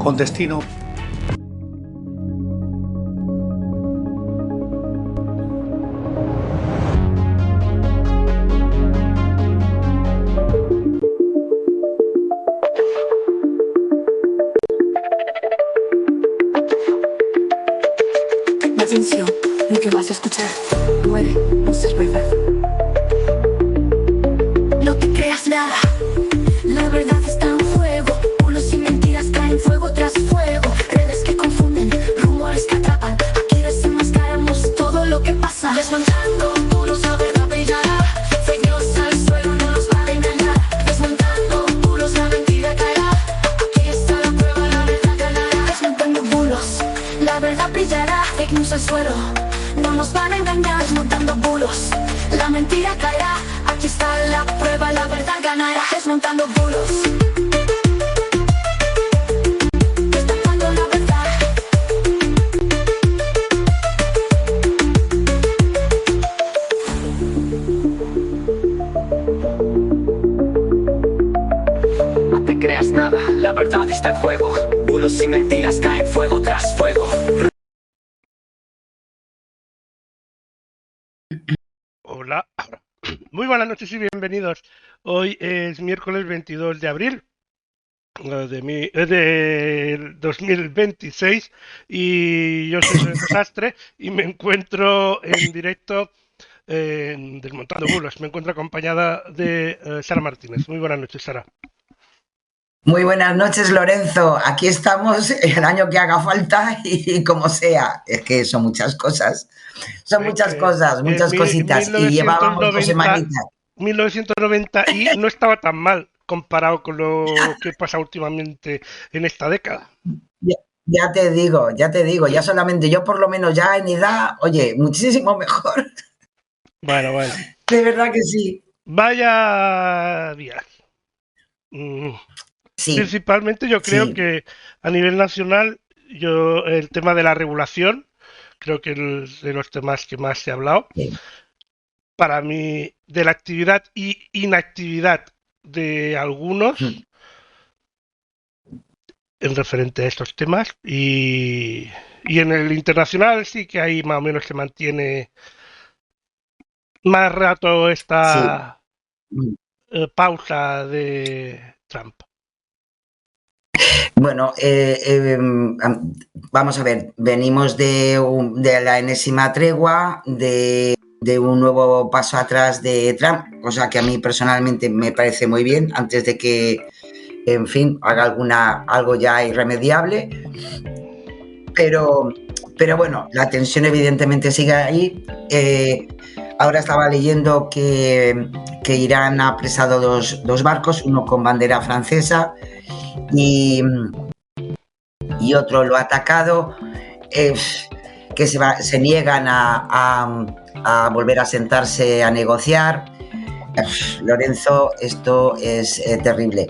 con destino. Atención, lo que vas a escuchar puede no ser verdad. No te creas nada, la verdad está en juego. Bulos y mentiras caen fuego tras fuego. Redes que confunden, rumores que atrapan. Aquí desenmascaramos todo lo que pasa. Desmontando muros, la verdad brillará. Fake news al suelo, no nos va a engañar. Desmontando muros, la mentira caerá. Aquí está la prueba, la verdad ganará. Desmontando bulos, la verdad brillará. Fake news al suelo, no nos van a engañar. Desmontando bulos, la mentira caerá. Aquí está la prueba, la verdad ganará. Desmontando bulos, destapando la verdad. No te creas nada, la verdad está en juego. Bulos y mentiras caen fuego tras fuego. Hola, muy buenas noches y bienvenidos. Hoy es miércoles 22 de abril de 2026 y yo soy Lorenzo Sastre y me encuentro en directo en Desmontando Bulos. Me encuentro acompañada de Sara Martínez. Muy buenas noches, Sara. Muy buenas noches, Lorenzo. Aquí estamos el año que haga falta y como sea. Es que son muchas cosas. Son muchas cosas, muchas cositas. Y llevábamos 2 semanitas. 1990 y no estaba tan mal comparado con lo que pasa últimamente en esta década. Ya te digo, ya solamente yo por lo menos ya en edad, oye, muchísimo mejor. Bueno. De verdad que sí. Vaya días. Sí, Principalmente yo creo que a nivel nacional, el tema de la regulación, creo que es de los temas que más se ha hablado. Sí. Para mí, de la actividad y inactividad de algunos en referente a estos temas. Y en el internacional sí que ahí más o menos se mantiene más rato esta pausa de Trump. Bueno, vamos a ver, venimos de la enésima tregua, de un nuevo paso atrás de Trump, cosa que a mí personalmente me parece muy bien, antes de que, en fin, haga algo ya irremediable. Pero bueno, la tensión evidentemente sigue ahí. Ahora estaba leyendo que Irán ha apresado dos barcos, uno con bandera francesa y otro lo ha atacado, que se niegan a volver a sentarse a negociar. Lorenzo, esto es terrible.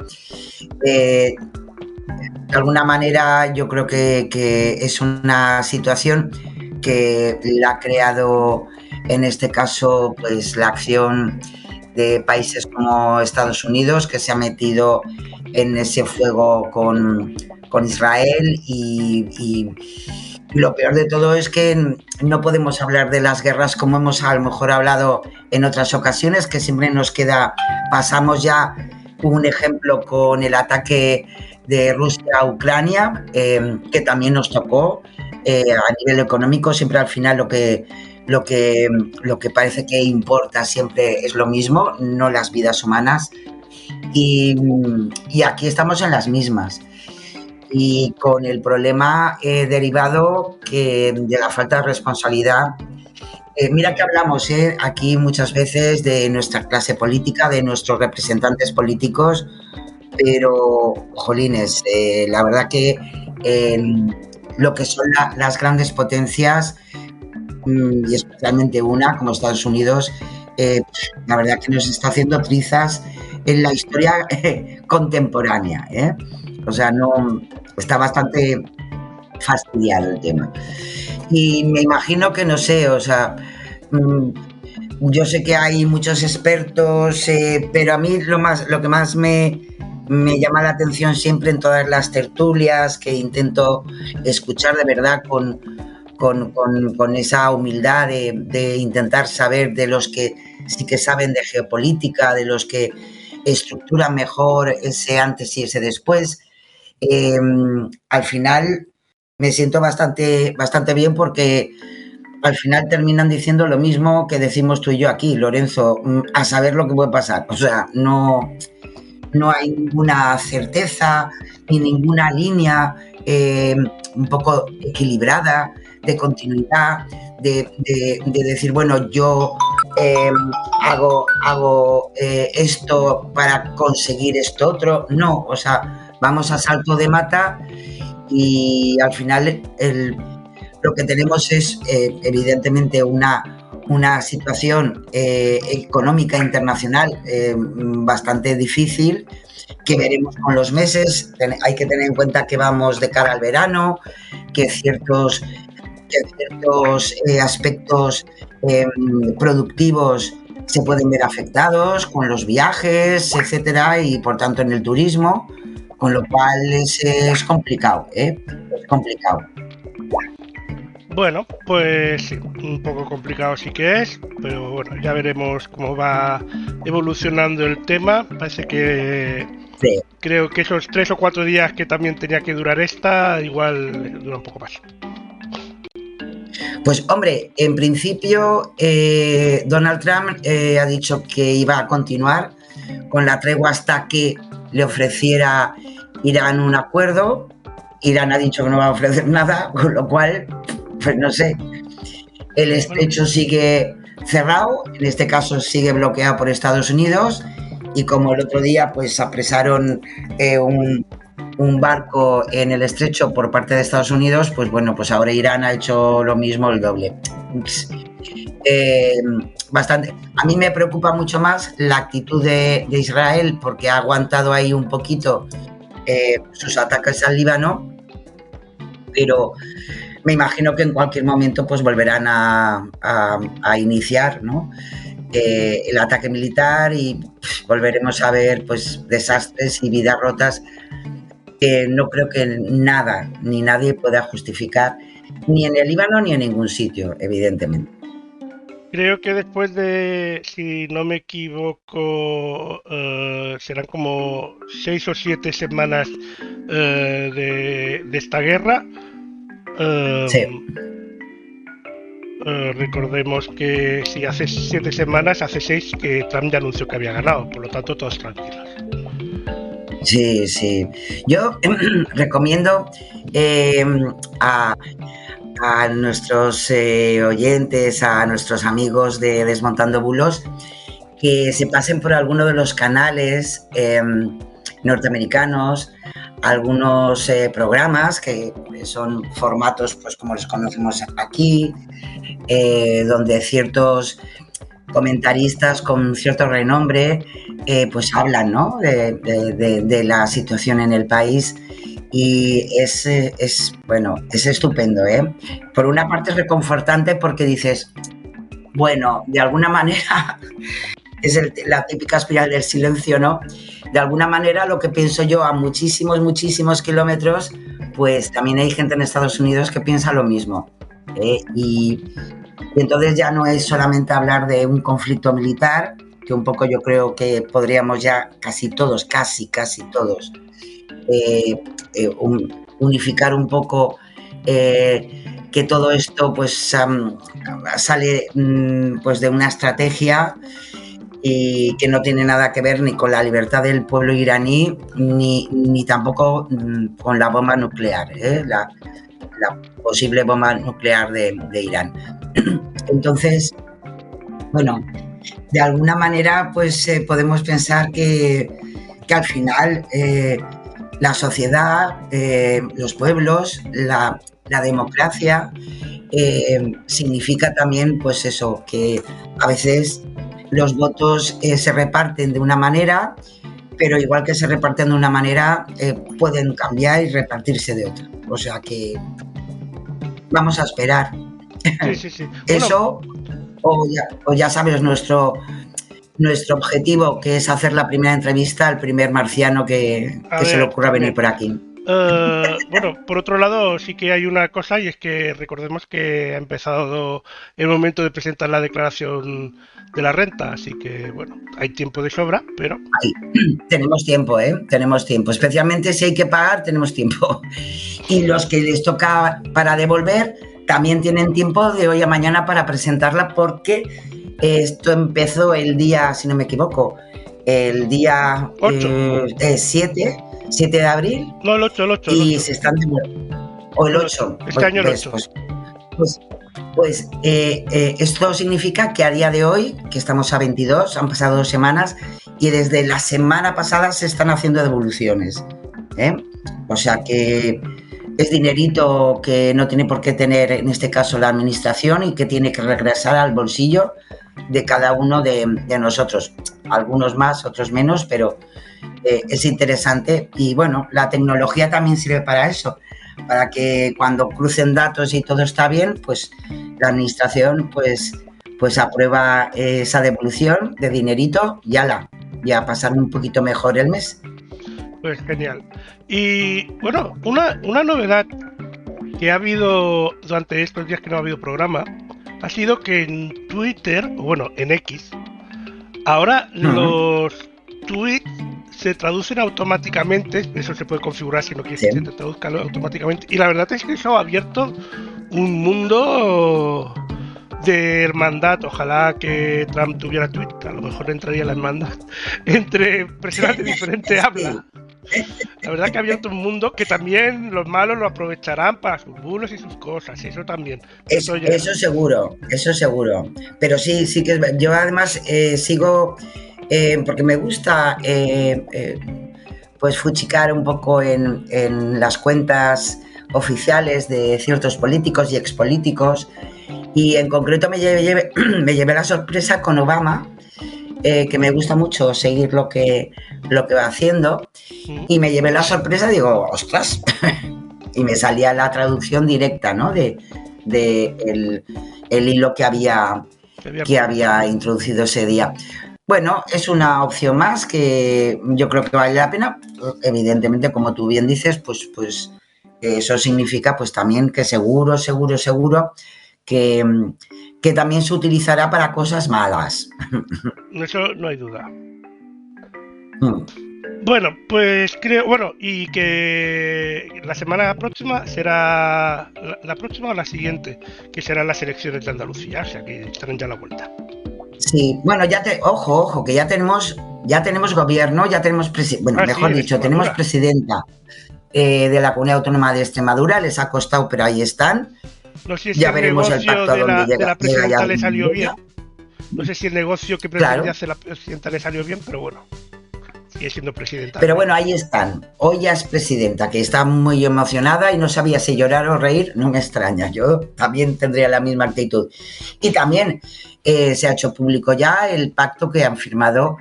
De alguna manera yo creo que es una situación que la ha creado en este caso pues la acción de países como Estados Unidos, que se ha metido en ese fuego con Israel y lo peor de todo es que no podemos hablar de las guerras como hemos a lo mejor hablado en otras ocasiones, que siempre nos queda, pasamos ya un ejemplo con el ataque de Rusia a Ucrania, que también nos tocó a nivel económico. Siempre al final lo que parece que importa siempre es lo mismo, no las vidas humanas, y aquí estamos en las mismas y con el problema derivado de la falta de responsabilidad. Mira que hablamos aquí muchas veces de nuestra clase política, de nuestros representantes políticos, pero, jolines, la verdad que lo que son las grandes potencias, y especialmente una como Estados Unidos, la verdad que nos está haciendo trizas en la historia contemporánea, o sea, no, está bastante fastidiado el tema. Y me imagino que, no sé, o sea, yo sé que hay muchos expertos, pero a mí lo que más me me llama la atención siempre en todas las tertulias que intento escuchar de verdad con esa humildad de intentar saber de los que sí que saben de geopolítica, de los que estructuran mejor ese antes y ese después. Al final me siento bastante bien porque al final terminan diciendo lo mismo que decimos tú y yo aquí, Lorenzo, a saber lo que puede pasar. O sea, no hay ninguna certeza ni ninguna línea un poco equilibrada de continuidad, de decir, bueno, yo hago esto para conseguir esto otro. No, o sea, vamos a salto de mata y al final lo que tenemos es evidentemente una situación económica internacional bastante difícil, que veremos con los meses. Hay que tener en cuenta que vamos de cara al verano, que ciertos aspectos productivos se pueden ver afectados con los viajes, etcétera, y por tanto en el turismo, con lo cual es complicado, es complicado. Bueno, pues sí, un poco complicado sí que es, pero bueno, ya veremos cómo va evolucionando el tema. Parece que sí. Creo que esos 3 o 4 días que también tenía que durar esta, igual dura un poco más. Pues hombre, en principio Donald Trump ha dicho que iba a continuar con la tregua hasta que le ofreciera Irán un acuerdo. Irán ha dicho que no va a ofrecer nada, con lo cual, pues no sé, el estrecho sigue cerrado, en este caso sigue bloqueado por Estados Unidos, y como el otro día pues apresaron un barco en el estrecho por parte de Estados Unidos, pues bueno, pues ahora Irán ha hecho lo mismo, el doble. Bastante. A mí me preocupa mucho más la actitud de Israel, porque ha aguantado ahí un poquito sus ataques al Líbano, pero me imagino que en cualquier momento pues volverán a iniciar, ¿no? El ataque militar, y volveremos a ver pues desastres y vidas rotas que no creo que nada ni nadie pueda justificar, ni en el Líbano ni en ningún sitio, evidentemente. Creo que después de, si no me equivoco, serán como 6 o 7 semanas de esta guerra. Sí. Recordemos que si hace 7 semanas, hace 6 que Trump ya anunció que había ganado, por lo tanto todos tranquilos. Sí, sí. Yo recomiendo a nuestros oyentes, a nuestros amigos de Desmontando Bulos, que se pasen por alguno de los canales norteamericanos, algunos programas que son formatos pues como los conocemos aquí, donde ciertos comentaristas con cierto renombre pues hablan, ¿no? de la situación en el país, y es estupendo, ¿eh? Por una parte es reconfortante porque dices, bueno, de alguna manera es la típica espiral del silencio, ¿no? De alguna manera lo que pienso yo a muchísimos kilómetros, pues también hay gente en Estados Unidos que piensa lo mismo, y entonces ya no es solamente hablar de un conflicto militar, que un poco yo creo que podríamos ya casi todos, unificar un poco que todo esto pues sale pues de una estrategia y que no tiene nada que ver ni con la libertad del pueblo iraní ni tampoco con la bomba nuclear, la posible bomba nuclear de Irán. Entonces, bueno, de alguna manera pues podemos pensar que al final la sociedad, los pueblos, la democracia significa también pues eso, que a veces los votos se reparten de una manera, pero igual que se reparten de una manera, pueden cambiar y repartirse de otra. O sea que vamos a esperar. Sí. Eso, o ya sabes, nuestro nuestro objetivo, que es hacer la primera entrevista al primer marciano que se le ocurra venir por aquí. Bueno, por otro lado, sí que hay una cosa, y es que recordemos que ha empezado el momento de presentar la declaración de la renta, así que, bueno, hay tiempo de sobra, pero... Tenemos tiempo, ¿eh? Tenemos tiempo. Especialmente si hay que pagar, tenemos tiempo. Y los que les toca para devolver también tienen tiempo de hoy a mañana para presentarla, porque esto empezó el día, si no me equivoco, el día 7 de abril. No, el 8, el 8. Y el 8. se están devolviendo. O el 8. Este año el 8. Esto significa que a día de hoy, que estamos a 22, han pasado 2 semanas y desde la semana pasada se están haciendo devoluciones, ¿eh? O sea que es dinerito que no tiene por qué tener, en este caso, la administración, y que tiene que regresar al bolsillo de cada uno de nosotros. Algunos más, otros menos, pero es interesante. Y bueno, la tecnología también sirve para eso, para que cuando crucen datos y todo está bien, pues la administración pues aprueba esa devolución de dinerito y ya pasar un poquito mejor el mes. Pues genial. Y bueno, una novedad que ha habido durante estos días que no ha habido programa ha sido que en Twitter, o bueno, en X, ahora los tweets se traducen automáticamente. Eso se puede configurar si no quieres que se te traduzca automáticamente. Y la verdad es que eso ha abierto un mundo de hermandad. Ojalá que Trump tuviera Twitter, a lo mejor entraría la hermandad entre personas de diferente habla. La verdad que ha abierto un mundo que también los malos lo aprovecharán para sus bulos y sus cosas, eso también. Eso seguro. Pero sí que yo además sigo, porque me gusta pues fuchicar un poco en las cuentas oficiales de ciertos políticos y expolíticos, y en concreto me llevé la sorpresa con Obama, que me gusta mucho seguir lo que va haciendo, y me llevé la sorpresa, digo, ostras, y me salía la traducción directa, ¿no? de el hilo que había introducido ese día. Bueno, es una opción más que yo creo que vale la pena. Evidentemente, como tú bien dices, pues eso significa pues también que seguro que también se utilizará para cosas malas. Eso no hay duda. Bueno, pues creo, y que la semana próxima será la próxima o la siguiente, que serán las elecciones de Andalucía, o sea que estarán ya a la vuelta. Sí, bueno, ojo, que ya tenemos gobierno, ya tenemos tenemos presidenta de la Comunidad Autónoma de Extremadura. Les ha costado, pero ahí están. No sé si ya veremos el pacto de la presidenta le salió bien. No sé si el negocio que pretende hacer la presidenta le salió bien, pero bueno, sigue siendo presidenta. Pero bueno, ahí están. Hoy ya es presidenta, que está muy emocionada y no sabía si llorar o reír. No me extraña, yo también tendría la misma actitud. Y también se ha hecho público ya el pacto que han firmado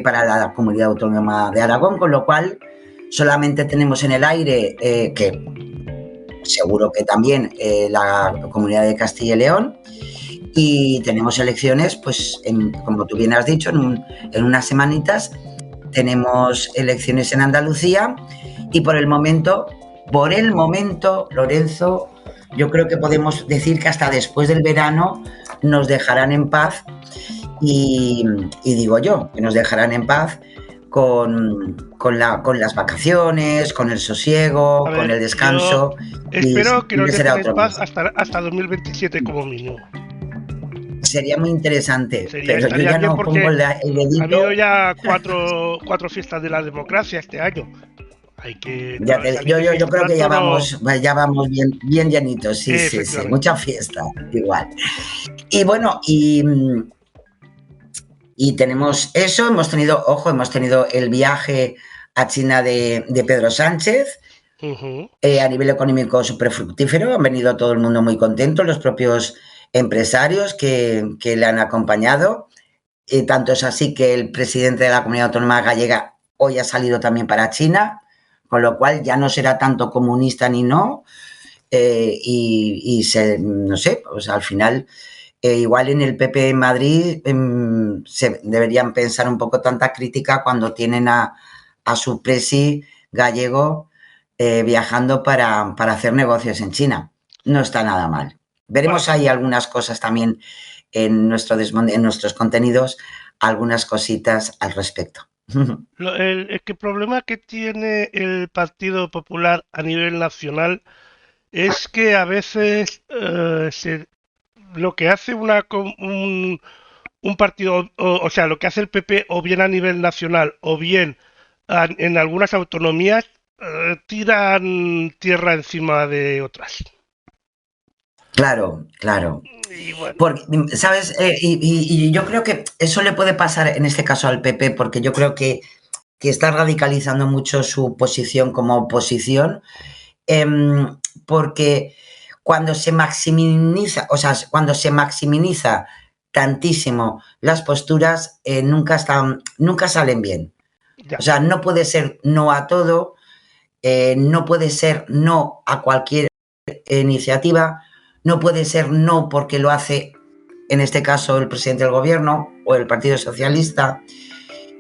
para la Comunidad Autónoma de Aragón, con lo cual solamente tenemos en el aire que seguro que también la Comunidad de Castilla y León, y tenemos elecciones, pues como tú bien has dicho, en unas semanitas tenemos elecciones en Andalucía, y por el momento, Lorenzo, yo creo que podemos decir que hasta después del verano nos dejarán en paz, y digo yo, que nos dejarán en paz con las vacaciones, con el sosiego, con el descanso. Espero que nos dejen en paz hasta 2027 como mínimo. Sería muy interesante, pero yo ya no pongo el dedito. Ha habido ya cuatro fiestas de la democracia este año. Hay que... Yo creo que ya vamos bien llenitos, sí, mucha fiesta, igual. Y bueno, y tenemos eso, hemos tenido el viaje a China de Pedro Sánchez, a nivel económico súper fructífero. Han venido todo el mundo muy contento, los propios empresarios que le han acompañado. Tanto es así que el presidente de la Comunidad Autónoma Gallega hoy ha salido también para China, con lo cual ya no será tanto comunista ni no. No sé, pues al final igual en el PP en Madrid se deberían pensar un poco tanta crítica cuando tienen a su presi gallego viajando para hacer negocios en China. No está nada mal. Veremos ahí algunas cosas también en nuestros contenidos, algunas cositas al respecto. El problema que tiene el Partido Popular a nivel nacional es que a veces lo que hace un partido, o sea, lo que hace el PP, o bien a nivel nacional, o bien en algunas autonomías, tiran tierra encima de otras. Claro, claro. Y bueno. Porque, ¿sabes? Y yo creo que eso le puede pasar en este caso al PP, porque yo creo que está radicalizando mucho su posición como oposición, porque cuando se maximiza, o sea, cuando se maximiza tantísimo las posturas, nunca salen bien. Ya. O sea, no puede ser no a todo, no puede ser no a cualquier iniciativa, no puede ser no porque lo hace, en este caso, el presidente del gobierno o el Partido Socialista,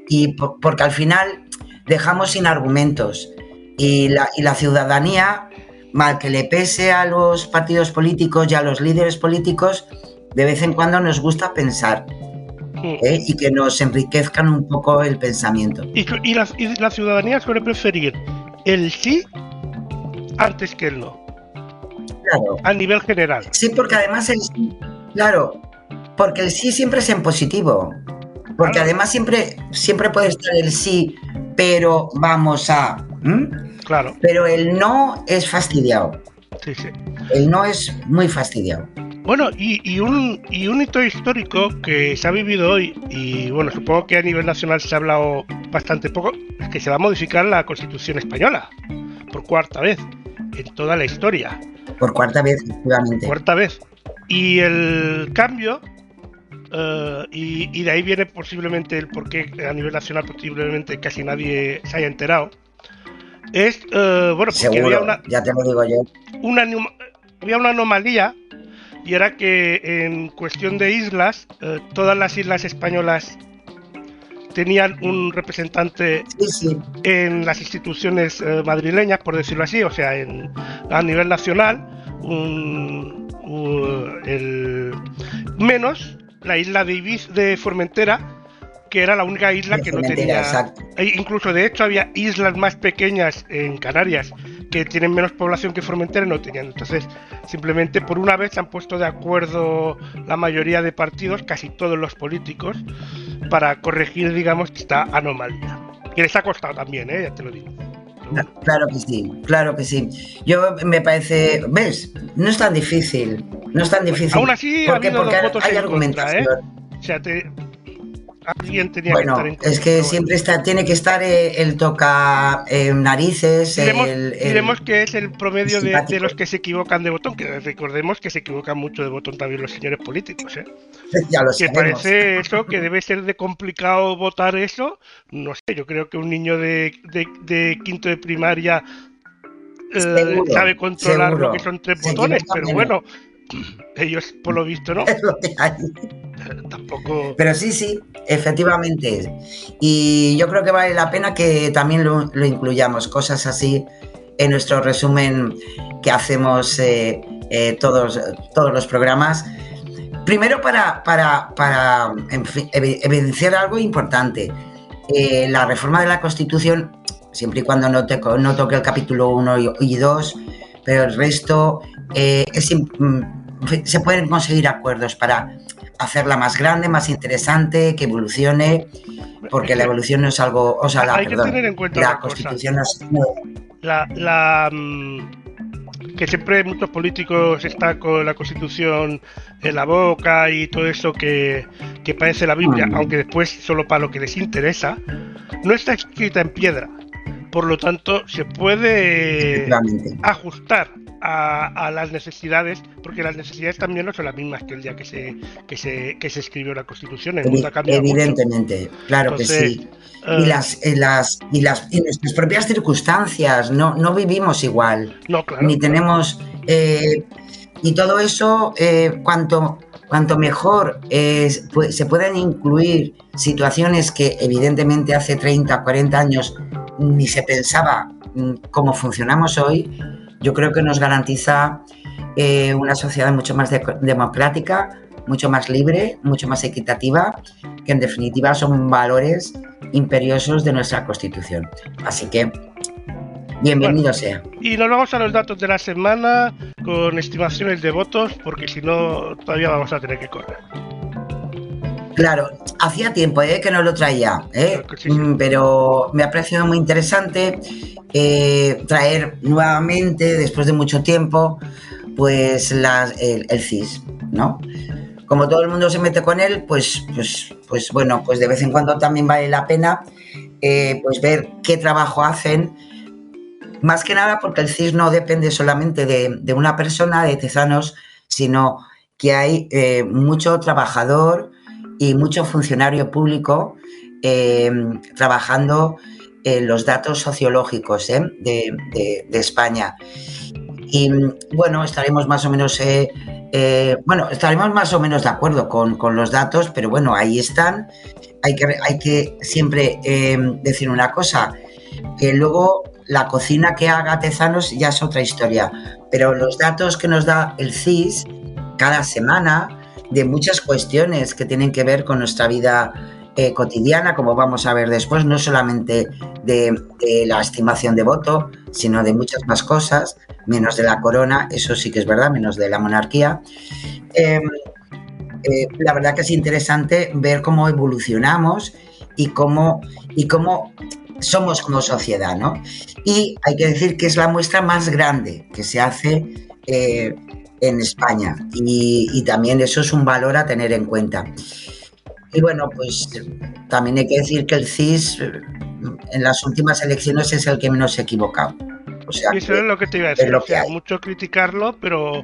y porque al final dejamos sin argumentos. Y la ciudadanía, mal que le pese a los partidos políticos y a los líderes políticos, de vez en cuando nos gusta pensar. Y que nos enriquezcan un poco el pensamiento. Y la ciudadanía suele preferir el sí antes que el no. Claro. A nivel general. Sí, porque además el sí, claro, porque el sí siempre es en positivo. Porque claro, además siempre puede estar el sí, pero vamos a... Claro. Pero el no es fastidiado. Sí, sí. El no es muy fastidiado. Bueno, y un hito histórico que se ha vivido hoy, y bueno, supongo que a nivel nacional se ha hablado bastante poco, es que se va a modificar la Constitución española por cuarta vez en toda la historia. Por cuarta vez, efectivamente. Cuarta vez. Y el cambio, y de ahí viene posiblemente el por qué a nivel nacional posiblemente casi nadie se haya enterado, es, bueno, porque seguro, ya te lo digo yo. Había una anomalía, y era que en cuestión de islas, todas las islas españolas tenían un representante en las instituciones madrileñas, por decirlo así, o sea, a nivel nacional, menos la isla de Formentera, que era la única isla que no tenía. Exacto. Incluso, de hecho, había islas más pequeñas en Canarias que tienen menos población que Formentera y no tenían. Entonces, simplemente por una vez se han puesto de acuerdo la mayoría de partidos, casi todos los políticos, para corregir, digamos, esta anomalía. Y les ha costado también, ya te lo digo. Claro que sí, claro que sí. Yo me parece, ¿ves? No es tan difícil, no es tan difícil. Aún así, porque votos hay argumentación. O sea, alguien tenía bueno, que estar en contra. Es que siempre tiene que estar el toca narices. Diremos que es el promedio de los que se equivocan de botón, que recordemos que se equivocan mucho de botón también los señores políticos, Ya lo que sabemos. parece eso, que debe ser de complicado votar eso. No sé, yo creo que un niño de quinto de primaria sabe controlar lo que son 3 botones, pero bueno, ellos por lo visto no. Es lo que hay. Tampoco. Pero sí, efectivamente. Y yo creo que vale la pena que también lo incluyamos, cosas así, en nuestro resumen que hacemos todos los programas. Primero para evidenciar algo importante. La reforma de la Constitución, siempre y cuando no toque el capítulo 1 y 2, pero el resto se pueden conseguir acuerdos para hacerla más grande, más interesante, que evolucione, porque la evolución no es algo... O sea, hay que tener en cuenta la Constitución no es... que siempre muchos políticos están con la Constitución en la boca y todo eso que parece la Biblia, aunque después solo para lo que les interesa, no está escrita en piedra. Por lo tanto, se puede ajustar a las necesidades, porque las necesidades también no son las mismas que el día que se escribió la Constitución. El mundo ha cambiado evidentemente, mucho. Claro. Entonces, que sí. Y nuestras propias circunstancias, no vivimos igual. No, claro. Ni tenemos... y todo eso, cuanto cuanto mejor se puedan incluir situaciones que evidentemente hace 30, 40 años ni se pensaba cómo funcionamos hoy, yo creo que nos garantiza una sociedad mucho más democrática, mucho más libre, mucho más equitativa, que en definitiva son valores imperiosos de nuestra Constitución. Así que bienvenido sea. Y nos vamos a los datos de la semana con estimaciones de votos, porque si no todavía vamos a tener que correr. Claro, hacía tiempo que no lo traía, sí. Pero me ha parecido muy interesante traer nuevamente, después de mucho tiempo, pues el CIS, ¿no? Como todo el mundo se mete con él, pues bueno, pues de vez en cuando también vale la pena pues ver qué trabajo hacen. Más que nada porque el CIS no depende solamente de una persona, de Tezanos, sino que hay mucho trabajador y mucho funcionario público trabajando en los datos sociológicos de España. Y bueno, estaremos más o menos de acuerdo con los datos, pero bueno, ahí están. Hay que siempre decir una cosa, que luego la cocina que haga Tezanos ya es otra historia, pero los datos que nos da el CIS cada semana de muchas cuestiones que tienen que ver con nuestra vida cotidiana, como vamos a ver después, no solamente de la estimación de voto, sino de muchas más cosas, menos de la corona, eso sí que es verdad, menos de la monarquía. La verdad que es interesante ver cómo evolucionamos y cómo somos como sociedad, ¿no? Y hay que decir que es la muestra más grande que se hace en España y también eso es un valor a tener en cuenta. Y bueno, pues también hay que decir que el CIS en las últimas elecciones es el que menos se ha equivocado. O sea, y eso es lo que te iba a decir, o sea, mucho criticarlo, pero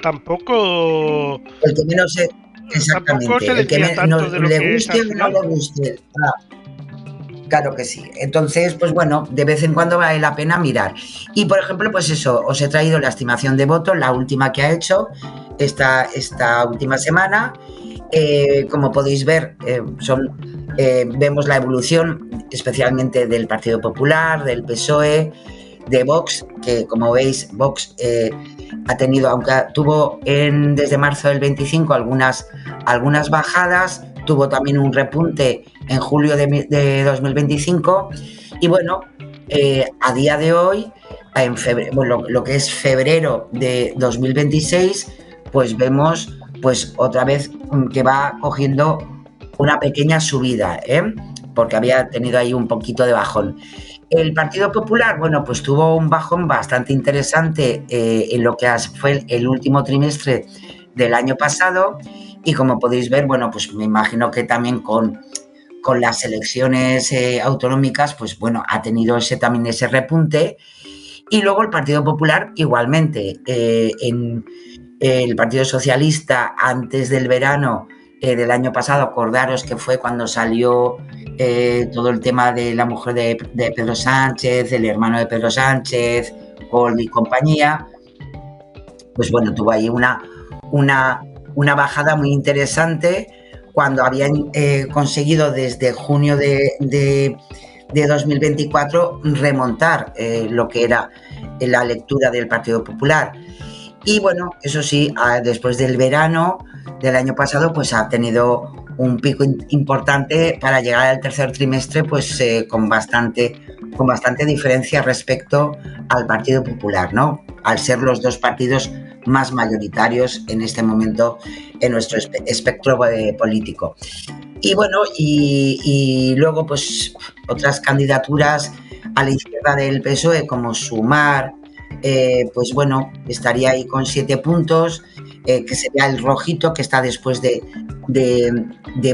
tampoco... El que menos se... Exactamente, el que menos le guste o no le guste. Claro que sí. Entonces, pues bueno, de vez en cuando vale la pena mirar. Y por ejemplo, pues eso, os he traído la estimación de votos, la última que ha hecho esta última semana. Como podéis ver, vemos la evolución especialmente del Partido Popular, del PSOE, de Vox, que como veis, Vox ha tenido, aunque tuvo desde marzo del 25 algunas bajadas, tuvo también un repunte en julio de 2025 y bueno, a día de hoy, en febrero, bueno, lo que es febrero de 2026, pues vemos pues otra vez que va cogiendo una pequeña subida, porque había tenido ahí un poquito de bajón. El Partido Popular, bueno, pues tuvo un bajón bastante interesante en lo que fue el último trimestre del año pasado y como podéis ver, bueno, pues me imagino que también con las elecciones autonómicas, pues bueno, ha tenido también ese repunte. Y luego el Partido Popular igualmente, el Partido Socialista antes del verano del año pasado, acordaros que fue cuando salió todo el tema de la mujer de Pedro Sánchez, el hermano de Pedro Sánchez, Kolbe y compañía, pues bueno, tuvo ahí una bajada muy interesante cuando habían conseguido desde junio de 2024 remontar lo que era la lectura del Partido Popular. Y bueno, eso sí, después del verano del año pasado, pues ha tenido un pico importante para llegar al tercer trimestre, pues con bastante diferencia respecto al Partido Popular, ¿no? Al ser los dos partidos más mayoritarios en este momento en nuestro espectro político. Y bueno, y luego pues otras candidaturas a la izquierda del PSOE como Sumar, pues bueno, estaría ahí con 7 puntos, que sería el rojito que está después de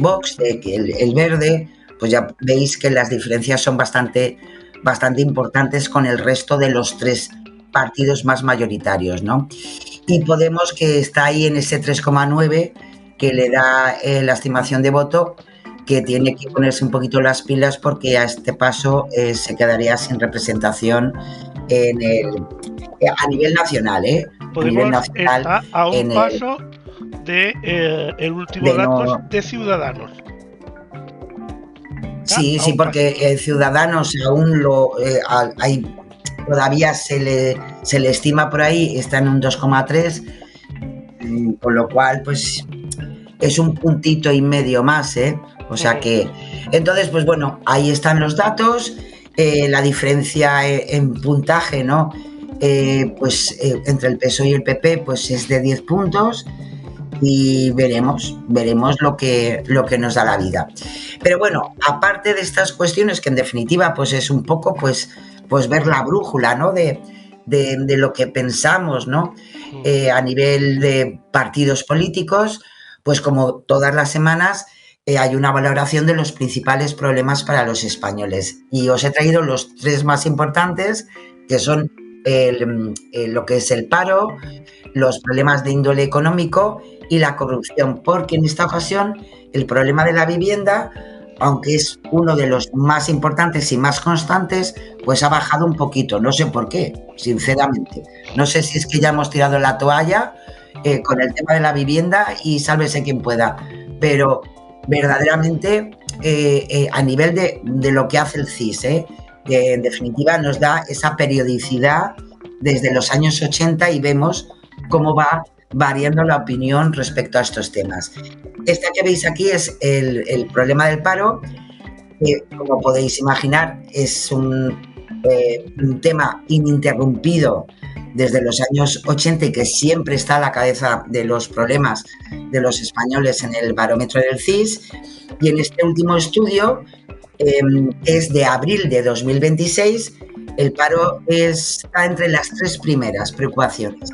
Vox, el verde, pues ya veis que las diferencias son bastante importantes con el resto de los 3 partidos más mayoritarios, ¿no? Y Podemos, que está ahí en ese 3,9, que le da la estimación de voto, que tiene que ponerse un poquito las pilas porque a este paso se quedaría sin representación a nivel nacional, Podemos está a un paso de el último De datos no- de Ciudadanos. Sí, sí, aún porque Ciudadanos aún hay, todavía se le estima por ahí, está en un 2,3, con lo cual, pues, es un puntito y medio más, ¿eh? O sea que, entonces, pues bueno, ahí están los datos, la diferencia en puntaje, ¿no? Entre el PSOE y el PP, pues es de 10 puntos y veremos lo que nos da la vida. Pero bueno, aparte de estas cuestiones, que en definitiva, pues es un poco, pues ver la brújula, ¿no? De lo que pensamos, ¿no? A nivel de partidos políticos, pues como todas las semanas hay una valoración de los principales problemas para los españoles. Y os he traído los 3 más importantes, que son lo que es el paro, los problemas de índole económico y la corrupción, porque en esta ocasión el problema de la vivienda, aunque es uno de los más importantes y más constantes, pues ha bajado un poquito. No sé por qué, sinceramente. No sé si es que ya hemos tirado la toalla con el tema de la vivienda y sálvese quien pueda, pero verdaderamente a nivel de lo que hace el CIS, en definitiva nos da esa periodicidad desde los años 80 y vemos cómo va variando la opinión respecto a estos temas. Esta que veis aquí es el problema del paro, que, como podéis imaginar, es un tema ininterrumpido desde los años 80 y que siempre está a la cabeza de los problemas de los españoles en el barómetro del CIS. Y en este último estudio, es de abril de 2026, el paro está entre las 3 primeras preocupaciones,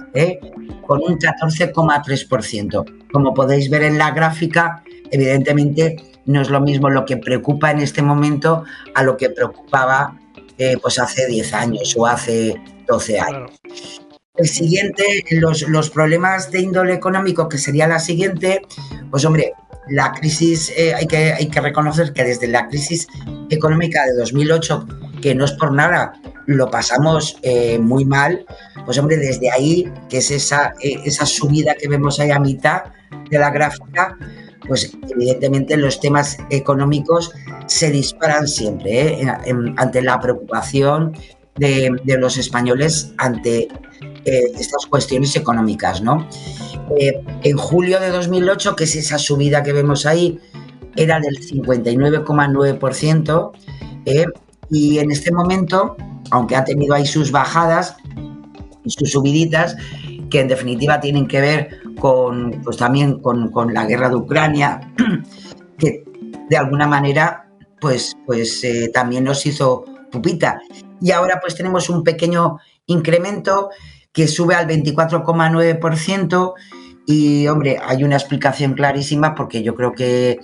con un 14,3%. Como podéis ver en la gráfica, evidentemente no es lo mismo lo que preocupa en este momento a lo que preocupaba pues hace 10 años o hace 12 años. Claro. El siguiente, los problemas de índole económico, que sería la siguiente, pues hombre, la crisis, hay que reconocer que desde la crisis económica de 2008, que no es por nada, lo pasamos muy mal, pues hombre, desde ahí, que es esa subida que vemos ahí a mitad de la gráfica, pues evidentemente los temas económicos se disparan siempre, ante la preocupación de los españoles ante estas cuestiones económicas, ¿no? En julio de 2008, que es esa subida que vemos ahí, era del 59,9%, y en este momento, aunque ha tenido ahí sus bajadas y sus subiditas, que en definitiva tienen que ver pues también con la guerra de Ucrania, que de alguna manera pues también nos hizo pupita. Y ahora pues tenemos un pequeño incremento que sube al 24,9%, y hombre, hay una explicación clarísima, porque yo creo que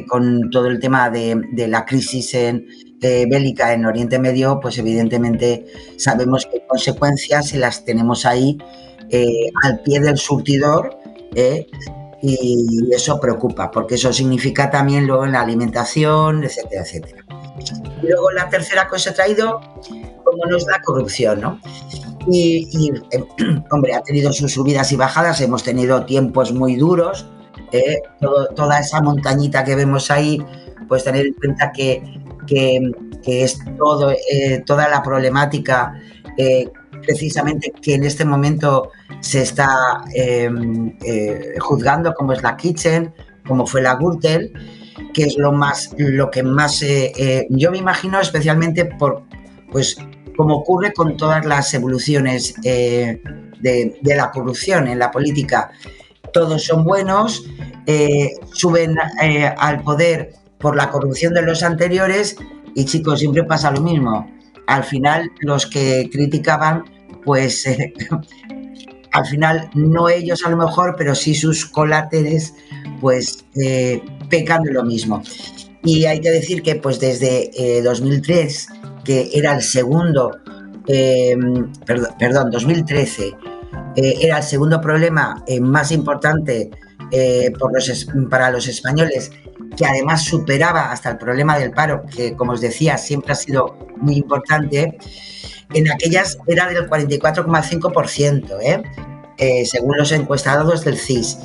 con todo el tema de la crisis bélica en Oriente Medio, pues evidentemente sabemos que consecuencias se las tenemos ahí al pie del surtidor, y eso preocupa, porque eso significa también luego en la alimentación, etcétera, etcétera. Y luego la tercera que os he traído, como no es la corrupción, ¿no? Y hombre, ha tenido sus subidas y bajadas, hemos tenido tiempos muy duros, toda esa montañita que vemos ahí, pues tener en cuenta que es toda la problemática precisamente que en este momento se está juzgando, como es la Kitchen, como fue la Gürtel, que es lo que más yo me imagino, especialmente por, pues, como ocurre con todas las evoluciones de la corrupción en la política. Todos son buenos, suben al poder por la corrupción de los anteriores, y chicos, siempre pasa lo mismo. Al final, los que criticaban, pues al final no ellos a lo mejor, pero sí sus colateres, pues pecan de lo mismo. Y hay que decir que pues desde 2003, que era el segundo, 2013, era el segundo problema más importante para los españoles, que además superaba hasta el problema del paro, que como os decía siempre ha sido muy importante. En aquellas era del 44,5%, según los encuestados del CIS.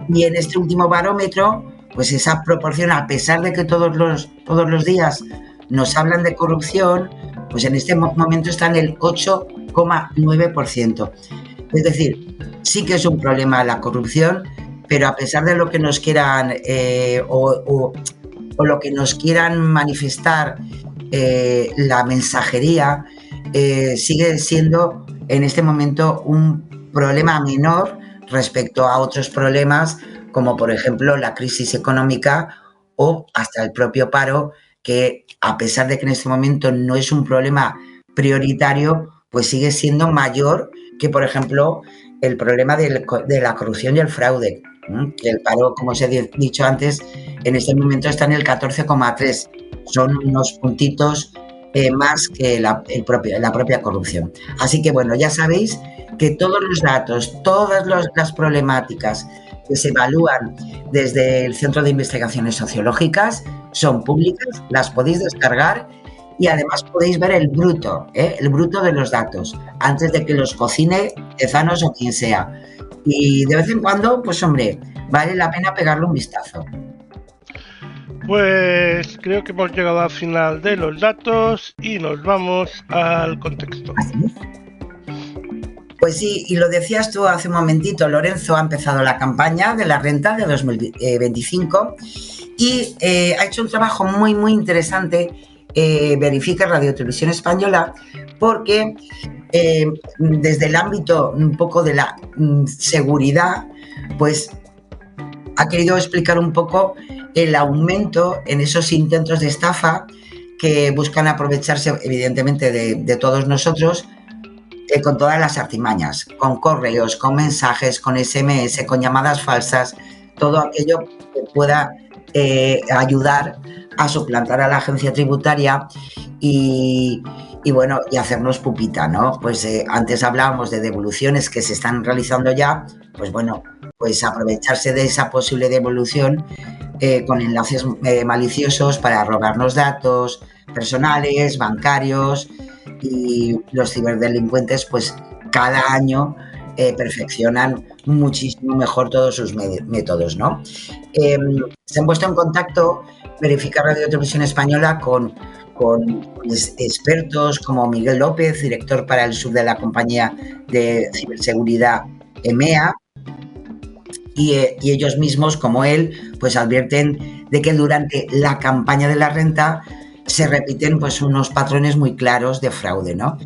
Y en este último barómetro, pues esa proporción, a pesar de que todos los días nos hablan de corrupción, pues en este momento está en el 8,9%. Es decir, sí que es un problema la corrupción, pero a pesar de lo que nos quieran o lo que nos quieran manifestar la mensajería, sigue siendo en este momento un problema menor respecto a otros problemas como por ejemplo la crisis económica o hasta el propio paro, que a pesar de que en este momento no es un problema prioritario, pues sigue siendo mayor que por ejemplo el problema de la corrupción y el fraude. Que el paro, como os he dicho antes, en este momento está en el 14,3. Son unos puntitos más que la propia corrupción. Así que bueno, ya sabéis que todos los datos, todas las problemáticas que se evalúan desde el Centro de Investigaciones Sociológicas son públicas, las podéis descargar y además podéis ver el bruto de los datos, antes de que los cocine Tezanos o quien sea. Y de vez en cuando, pues hombre, vale la pena pegarle un vistazo. Pues creo que hemos llegado al final de los datos y nos vamos al contexto. ¿Así? Pues sí, y lo decías tú hace un momentito, Lorenzo ha empezado la campaña de la renta de 2025 y ha hecho un trabajo muy, muy interesante, Verifica Radio Televisión Española, porque desde el ámbito un poco de la seguridad, pues ha querido explicar un poco el aumento en esos intentos de estafa que buscan aprovecharse evidentemente de todos nosotros, con todas las artimañas, con correos, con mensajes, con SMS, con llamadas falsas, todo aquello que pueda ayudar a suplantar a la agencia tributaria y bueno, y hacernos pupita, ¿no? Pues antes hablábamos de devoluciones que se están realizando ya, pues bueno, pues aprovecharse de esa posible devolución con enlaces maliciosos para robarnos datos personales, bancarios, y los ciberdelincuentes pues cada año perfeccionan muchísimo mejor todos sus métodos, ¿no? Se han puesto en contacto Verificar Radio Televisión Española con expertos como Miguel López, director para el sur de la compañía de ciberseguridad EMEA, y ellos mismos, como él, pues advierten de que durante la campaña de la renta se repiten pues unos patrones muy claros de fraude, ¿no?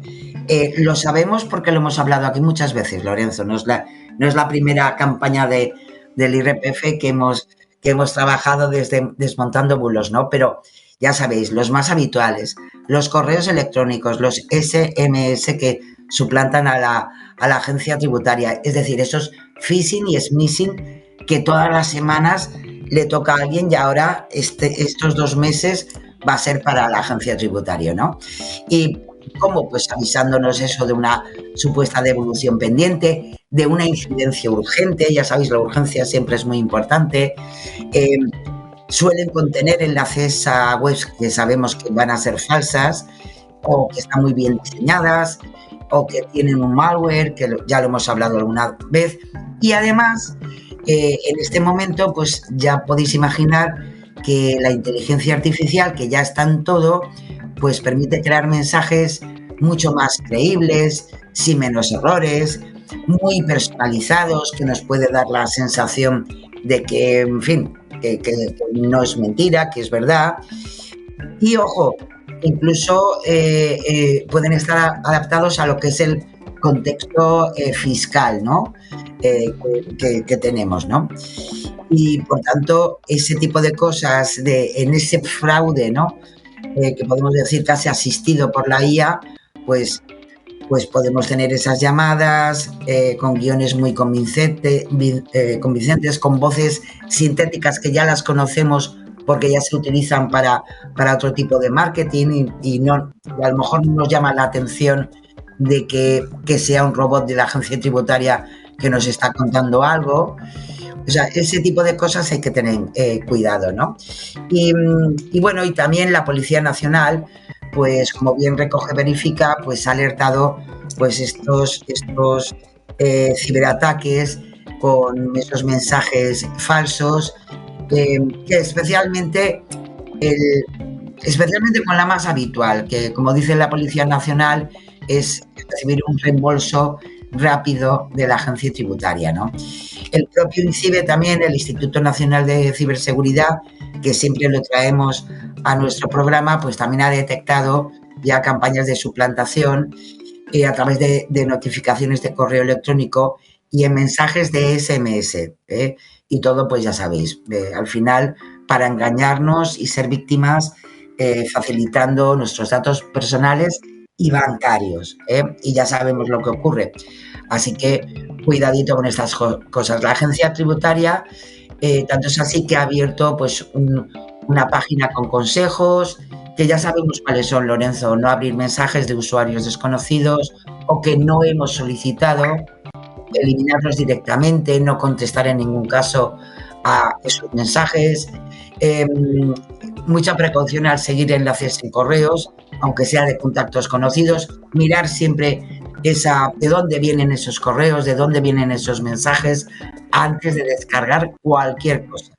Lo sabemos porque lo hemos hablado aquí muchas veces, Lorenzo, no es la primera campaña del IRPF que hemos trabajado desde Desmontando Bulos, ¿no? Pero ya sabéis, los más habituales, los correos electrónicos, los SMS que suplantan a la agencia tributaria, es decir, esos phishing y smishing que todas las semanas le toca a alguien y ahora estos 2 meses va a ser para la agencia tributaria, ¿no? Y ¿cómo? Pues avisándonos eso de una supuesta devolución pendiente, de una incidencia urgente, ya sabéis, la urgencia siempre es muy importante. Suelen contener enlaces a webs que sabemos que van a ser falsas o que están muy bien diseñadas o que tienen un malware, que ya lo hemos hablado alguna vez. Y además, en este momento, pues ya podéis imaginar que la inteligencia artificial, que ya está en todo, pues permite crear mensajes mucho más creíbles, sin menos errores, muy personalizados, que nos puede dar la sensación de que, en fin, que no es mentira, que es verdad. Y ojo, incluso pueden estar adaptados a lo que es el contexto fiscal, ¿no? Que tenemos, ¿no? Y por tanto, ese tipo de cosas en ese fraude, ¿no? Que podemos decir casi asistido por la IA, pues podemos tener esas llamadas con guiones muy convincentes, con voces sintéticas que ya las conocemos porque ya se utilizan para otro tipo de marketing y a lo mejor no nos llama la atención de que sea un robot de la agencia tributaria que nos está contando algo. O sea, ese tipo de cosas hay que tener cuidado, ¿no? Y bueno, y también la Policía Nacional, pues como bien recoge Verifica, pues ha alertado pues estos ciberataques, con esos mensajes falsos, que especialmente con la más habitual, que como dice la Policía Nacional, es recibir un reembolso rápido de la agencia tributaria, ¿no? El propio INCIBE también, el Instituto Nacional de Ciberseguridad, que siempre lo traemos a nuestro programa, pues también ha detectado ya campañas de suplantación a través de notificaciones de correo electrónico y en mensajes de SMS, y todo, pues ya sabéis, al final para engañarnos y ser víctimas, facilitando nuestros datos personales y bancarios, y ya sabemos lo que ocurre. Así que cuidadito con estas cosas. La agencia tributaria, tanto es así que ha abierto pues una página con consejos, que ya sabemos cuáles son, Lorenzo: no abrir mensajes de usuarios desconocidos o que no hemos solicitado, eliminarlos directamente, no contestar en ningún caso a esos mensajes, mucha precaución al seguir enlaces en correos, aunque sea de contactos conocidos, mirar siempre de dónde vienen esos correos, de dónde vienen esos mensajes, antes de descargar cualquier cosa,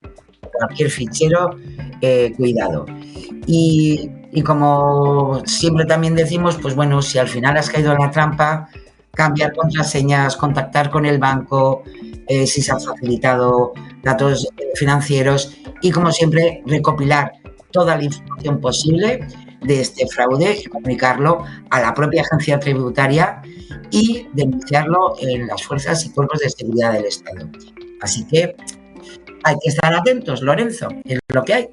cualquier fichero, cuidado. Y como siempre también decimos, pues bueno, si al final has caído en la trampa, cambiar contraseñas, contactar con el banco, si se han facilitado datos financieros, y como siempre recopilar toda la información posible de este fraude y comunicarlo a la propia agencia tributaria y denunciarlo en las fuerzas y cuerpos de seguridad del Estado. Así que hay que estar atentos, Lorenzo, es lo que hay.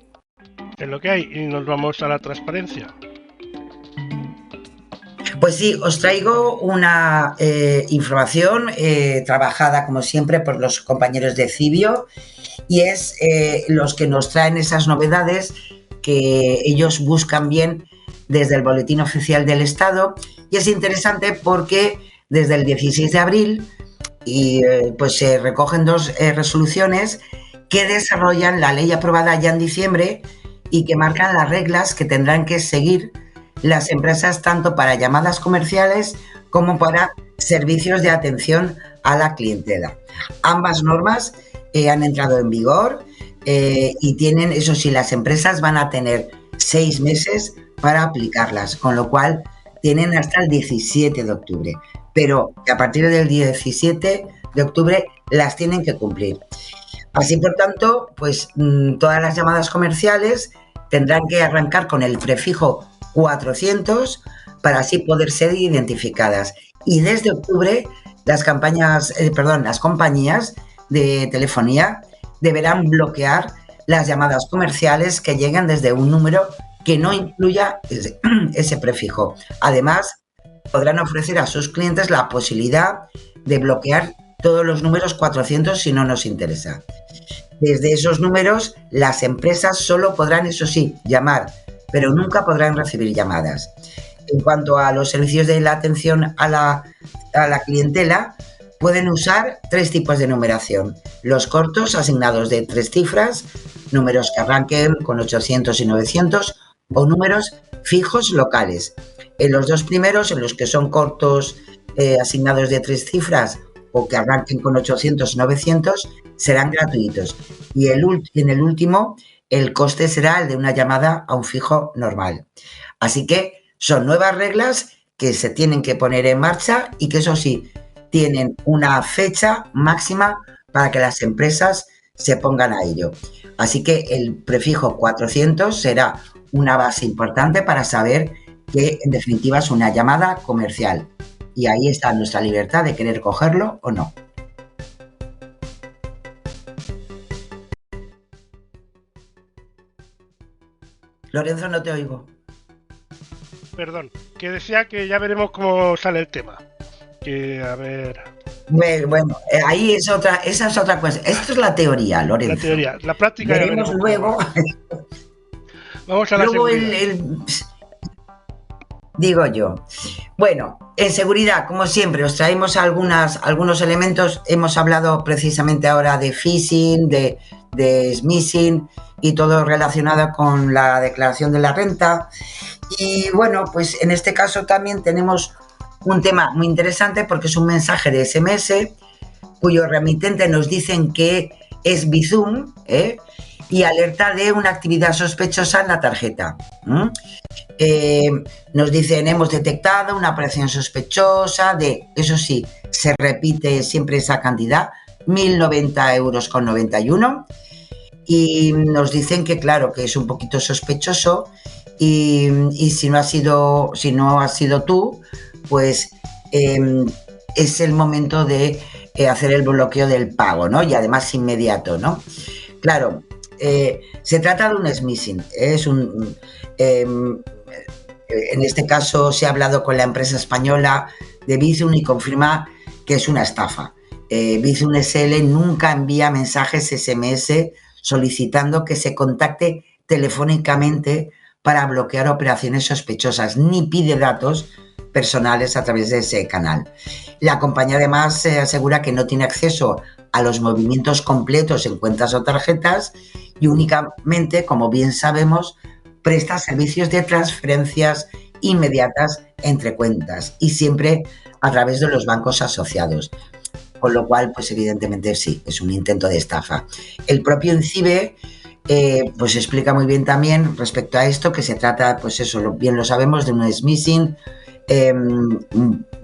Es lo que hay, y nos vamos a la transparencia. Pues sí, os traigo una información trabajada como siempre por los compañeros de Cibio, y es los que nos traen esas novedades que ellos buscan bien desde el Boletín Oficial del Estado, y es interesante porque desde el 16 de abril pues se recogen dos resoluciones que desarrollan la ley aprobada ya en diciembre y que marcan las reglas que tendrán que seguir las empresas tanto para llamadas comerciales como para servicios de atención a la clientela. Ambas normas han entrado en vigor y tienen, eso sí, las empresas van a tener 6 meses para aplicarlas, con lo cual tienen hasta el 17 de octubre, pero que a partir del 17 de octubre las tienen que cumplir. Así, por tanto, pues todas las llamadas comerciales tendrán que arrancar con el prefijo 400 para así poder ser identificadas. Y desde octubre las compañías de telefonía deberán bloquear las llamadas comerciales que lleguen desde un número que no incluya ese prefijo. Además, podrán ofrecer a sus clientes la posibilidad de bloquear todos los números 400 si no nos interesa. Desde esos números, las empresas solo podrán, eso sí, llamar, pero nunca podrán recibir llamadas. En cuanto a los servicios de la atención a la clientela, pueden usar 3 tipos de numeración: los cortos, asignados de 3 cifras, números que arranquen con 800 y 900, o números fijos locales. En los 2 primeros, en los que son cortos, asignados de 3 cifras, o que arranquen con 800 y 900, serán gratuitos. Y en el último, el coste será el de una llamada a un fijo normal. Así que son nuevas reglas que se tienen que poner en marcha y que, eso sí, tienen una fecha máxima para que las empresas se pongan a ello. Así que el prefijo 400 será una base importante para saber que, en definitiva, es una llamada comercial. Y ahí está nuestra libertad de querer cogerlo o no. Lorenzo, no te oigo. Perdón, que decía que ya veremos cómo sale el tema. Que a ver. Bueno, ahí esa es otra cosa. Esto es la teoría, Lorenzo. La teoría, la práctica. Veremos luego. Vamos a la luego seguridad. Digo yo. Bueno, en seguridad, como siempre, os traemos algunos elementos. Hemos hablado precisamente ahora de phishing, de smishing y todo relacionado con la declaración de la renta. Y bueno, pues en este caso también tenemos un tema muy interesante porque es un mensaje de SMS cuyo remitente nos dicen que es Bizum, y alerta de una actividad sospechosa en la tarjeta. Nos dicen, hemos detectado una operación sospechosa de, eso sí, se repite siempre esa cantidad, 1.090,91 €, y nos dicen que claro, que es un poquito sospechoso y si no has sido tú, pues es el momento de hacer el bloqueo del pago, ¿no? Y además inmediato, ¿no? Claro, se trata de un smishing, en este caso se ha hablado con la empresa española de Bizum y confirma que es una estafa. Bizum SL nunca envía mensajes SMS solicitando que se contacte telefónicamente para bloquear operaciones sospechosas, ni pide datos personales a través de ese canal. La compañía además asegura que no tiene acceso a los movimientos completos en cuentas o tarjetas y únicamente, como bien sabemos, presta servicios de transferencias inmediatas entre cuentas y siempre a través de los bancos asociados. Con lo cual, pues evidentemente sí, es un intento de estafa. El propio INCIBE pues explica muy bien también respecto a esto, que se trata, pues eso, bien lo sabemos, de un smishing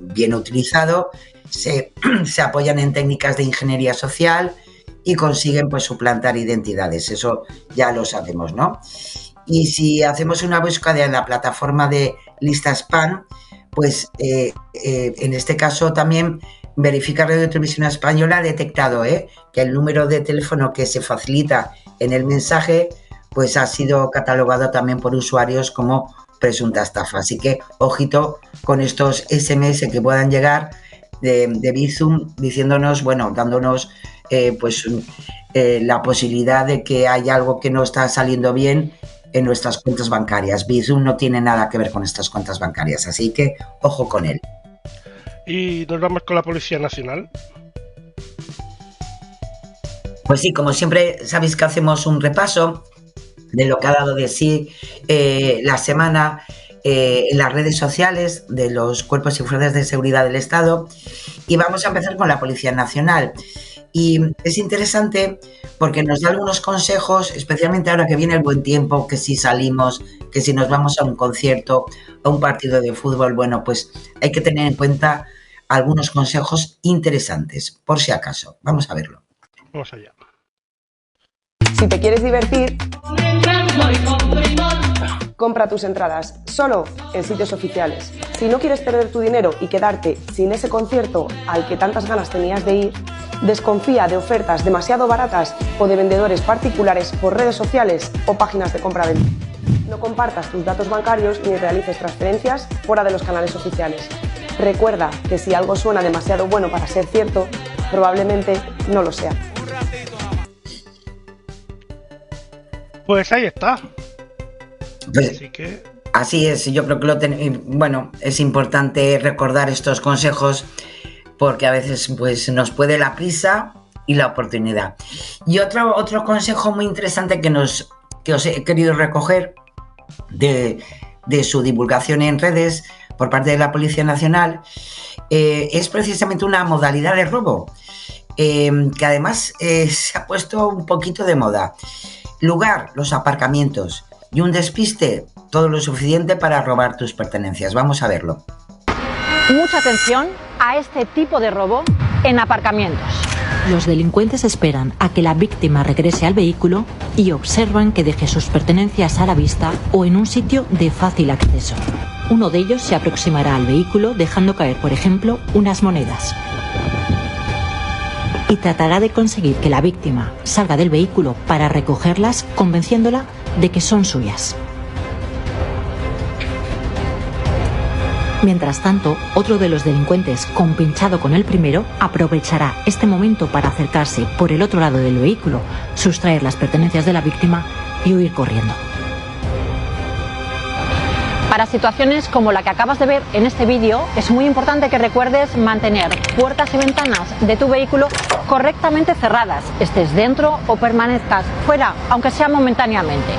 bien utilizado, se apoyan en técnicas de ingeniería social y consiguen pues suplantar identidades, eso ya lo sabemos, ¿no? Y si hacemos una búsqueda en la plataforma de lista spam, pues en este caso también verifica Radio Televisión Española ha detectado que el número de teléfono que se facilita en el mensaje pues ha sido catalogado también por usuarios como presunta estafa. Así que ojito con estos SMS que puedan llegar de Bizum diciéndonos, bueno, dándonos la posibilidad de que hay algo que no está saliendo bien en nuestras cuentas bancarias. Bizum no tiene nada que ver con estas cuentas bancarias, así que ojo con él. Y nos vamos con la Policía Nacional. Pues sí, como siempre, sabéis que hacemos un repaso de lo que ha dado de sí la semana en las redes sociales de los cuerpos y fuerzas de seguridad del Estado, y vamos a empezar con la Policía Nacional. Y es interesante porque nos da algunos consejos, especialmente ahora que viene el buen tiempo, que si salimos, que si nos vamos a un concierto, a un partido de fútbol, bueno, pues hay que tener en cuenta algunos consejos interesantes, por si acaso. Vamos a verlo. Vamos allá. Si te quieres divertir, compra tus entradas solo en sitios oficiales. Si no quieres perder tu dinero y quedarte sin ese concierto al que tantas ganas tenías de ir, desconfía de ofertas demasiado baratas o de vendedores particulares por redes sociales o páginas de compra-venta. No compartas tus datos bancarios ni realices transferencias fuera de los canales oficiales. Recuerda que si algo suena demasiado bueno para ser cierto, probablemente no lo sea. Pues ahí está. Pues, así que... Así es, yo creo que es importante recordar estos consejos porque a veces pues nos puede la prisa y la oportunidad. Y otro consejo muy interesante que os he querido recoger de su divulgación en redes por parte de la Policía Nacional es precisamente una modalidad de robo que además se ha puesto un poquito de moda. Lugar, los aparcamientos, y un despiste, todo lo suficiente para robar tus pertenencias. Vamos a verlo. Mucha atención a este tipo de robo en aparcamientos. Los delincuentes esperan a que la víctima regrese al vehículo y observan que deje sus pertenencias a la vista o en un sitio de fácil acceso. Uno de ellos se aproximará al vehículo dejando caer, por ejemplo, unas monedas. Y tratará de conseguir que la víctima salga del vehículo para recogerlas, convenciéndola de que son suyas. Mientras tanto, otro de los delincuentes, compinchado con el primero, aprovechará este momento para acercarse por el otro lado del vehículo, sustraer las pertenencias de la víctima y huir corriendo. Para situaciones como la que acabas de ver en este vídeo, es muy importante que recuerdes mantener puertas y ventanas de tu vehículo correctamente cerradas, estés dentro o permanezcas fuera, aunque sea momentáneamente.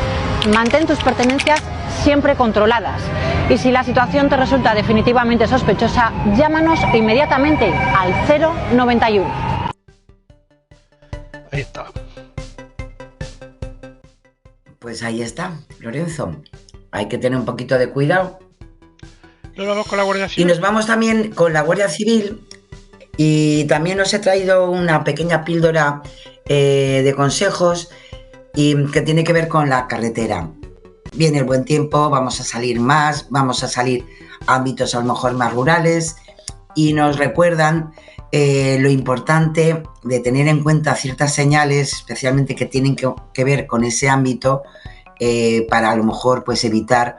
Mantén tus pertenencias siempre controladas. Y si la situación te resulta definitivamente sospechosa, llámanos inmediatamente al 091. Ahí está. Pues ahí está, Lorenzo. Hay que tener un poquito de cuidado. Nos vamos con la Guardia Civil. Y nos vamos también con la Guardia Civil. Y también os he traído una pequeña píldora de consejos y que tiene que ver con la carretera. Viene el buen tiempo, vamos a salir más, vamos a salir a ámbitos a lo mejor más rurales y nos recuerdan lo importante de tener en cuenta ciertas señales, especialmente que tienen que ver con ese ámbito para a lo mejor pues evitar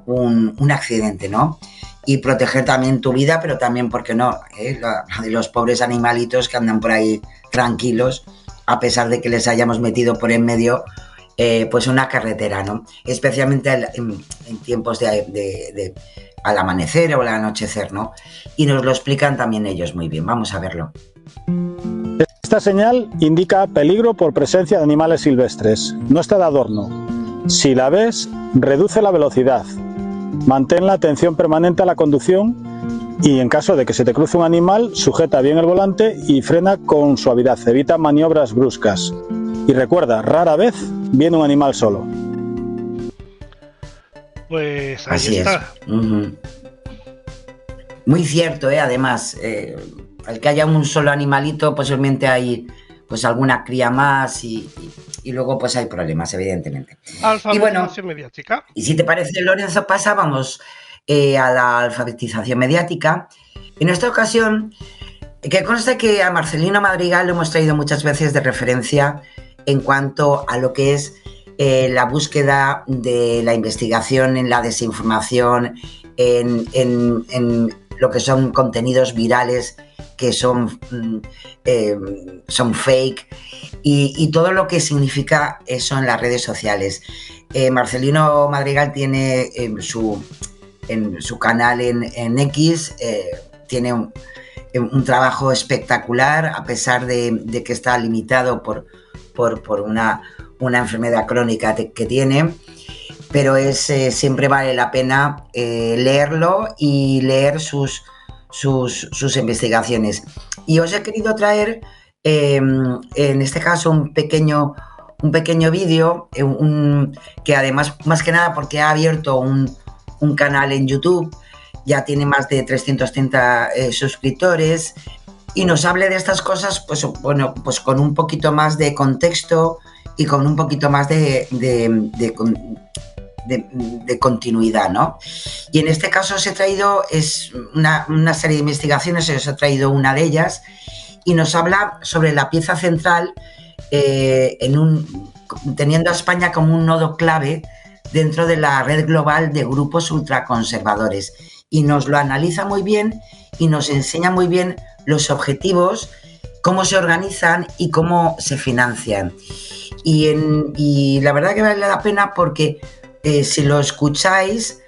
un accidente, ¿no? Y proteger también tu vida, pero también, ¿por qué no?, la de los pobres animalitos que andan por ahí tranquilos, a pesar de que les hayamos metido por en medio pues una carretera, ¿no? Especialmente en tiempos de al amanecer o al anochecer, ¿no? Y nos lo explican también ellos muy bien. Vamos a verlo. Esta señal indica peligro por presencia de animales silvestres. No está de adorno. Si la ves, reduce la velocidad. Mantén la atención permanente a la conducción y en caso de que se te cruce un animal, sujeta bien el volante y frena con suavidad. Evita maniobras bruscas. Y recuerda, rara vez viene un animal solo. Pues ahí Así está. es. Muy cierto, además. El que haya un solo animalito, posiblemente hay pues alguna cría más y luego pues hay problemas, evidentemente. Alfabetización mediática. Y si te parece, Lorenzo, pasábamos a la alfabetización mediática. En esta ocasión, que consta que a Marcelino Madrigal lo hemos traído muchas veces de referencia en cuanto a lo que es la búsqueda de la investigación en la desinformación, en lo que son contenidos virales que son fake y todo lo que significa eso en las redes sociales. Marcelino Madrigal tiene en su canal en X, tiene un trabajo espectacular, a pesar de que está limitado por una enfermedad crónica que tiene, pero siempre vale la pena leerlo y leer sus investigaciones. Y os he querido traer en este caso un pequeño vídeo que además, más que nada porque ha abierto un canal en YouTube, ya tiene más de 330 suscriptores y nos hable de estas cosas pues con un poquito más de contexto y con un poquito más de continuidad, ¿no? Y en este caso os he traído una serie de investigaciones, os he traído una de ellas y nos habla sobre la pieza central teniendo a España como un nodo clave dentro de la red global de grupos ultraconservadores, y nos lo analiza muy bien y nos enseña muy bien los objetivos, cómo se organizan y cómo se financian. Y la verdad que vale la pena porque si lo escucháis,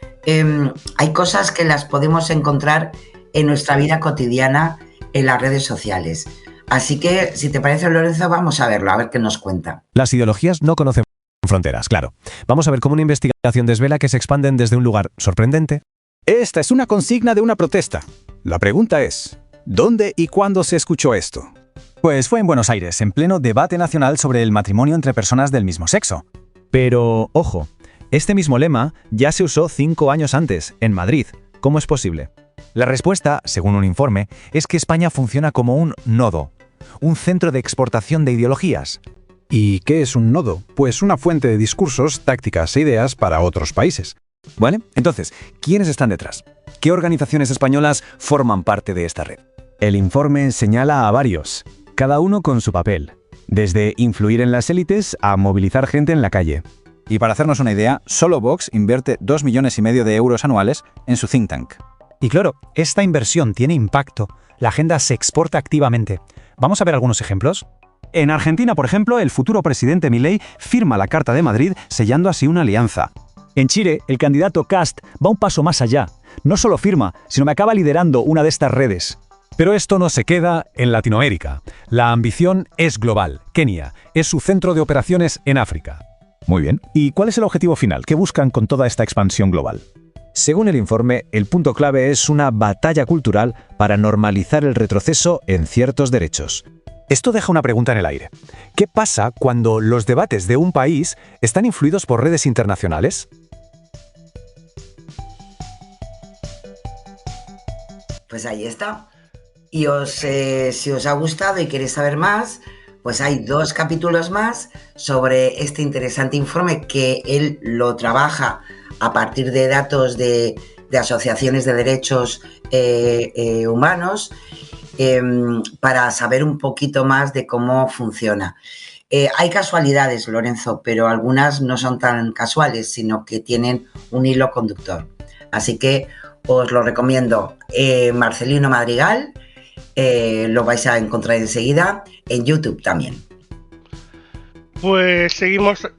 hay cosas que las podemos encontrar en nuestra vida cotidiana en las redes sociales. Así que, si te parece, Lorenzo, vamos a verlo, a ver qué nos cuenta. Las ideologías no conocen fronteras, claro. Vamos a ver cómo una investigación desvela que se expanden desde un lugar sorprendente. Esta es una consigna de una protesta. La pregunta es, ¿dónde y cuándo se escuchó esto? Pues fue en Buenos Aires, en pleno debate nacional sobre el matrimonio entre personas del mismo sexo. Pero, ojo, este mismo lema ya se usó 5 años antes, en Madrid. ¿Cómo es posible? La respuesta, según un informe, es que España funciona como un nodo, un centro de exportación de ideologías. ¿Y qué es un nodo? Pues una fuente de discursos, tácticas e ideas para otros países. ¿Vale? Entonces, ¿quiénes están detrás? ¿Qué organizaciones españolas forman parte de esta red? El informe señala a varios, cada uno con su papel, desde influir en las élites a movilizar gente en la calle. Y para hacernos una idea, solo Vox invierte 2,5 millones de euros anuales en su think tank. Y claro, esta inversión tiene impacto. La agenda se exporta activamente. ¿Vamos a ver algunos ejemplos? En Argentina, por ejemplo, el futuro presidente Milei firma la Carta de Madrid, sellando así una alianza. En Chile, el candidato Kast va un paso más allá. No solo firma, sino que acaba liderando una de estas redes. Pero esto no se queda en Latinoamérica. La ambición es global. Kenia es su centro de operaciones en África. Muy bien. ¿Y cuál es el objetivo final? ¿Qué buscan con toda esta expansión global? Según el informe, el punto clave es una batalla cultural para normalizar el retroceso en ciertos derechos. Esto deja una pregunta en el aire. ¿Qué pasa cuando los debates de un país están influidos por redes internacionales? Pues ahí está. Y si os ha gustado y queréis saber más, pues hay 2 capítulos más sobre este interesante informe que él lo trabaja a partir de datos de asociaciones de derechos humanos, para saber un poquito más de cómo funciona. Hay casualidades, Lorenzo, pero algunas no son tan casuales, sino que tienen un hilo conductor. Así que os lo recomiendo. Marcelino Madrigal, lo vais a encontrar enseguida en YouTube también. Pues seguimos,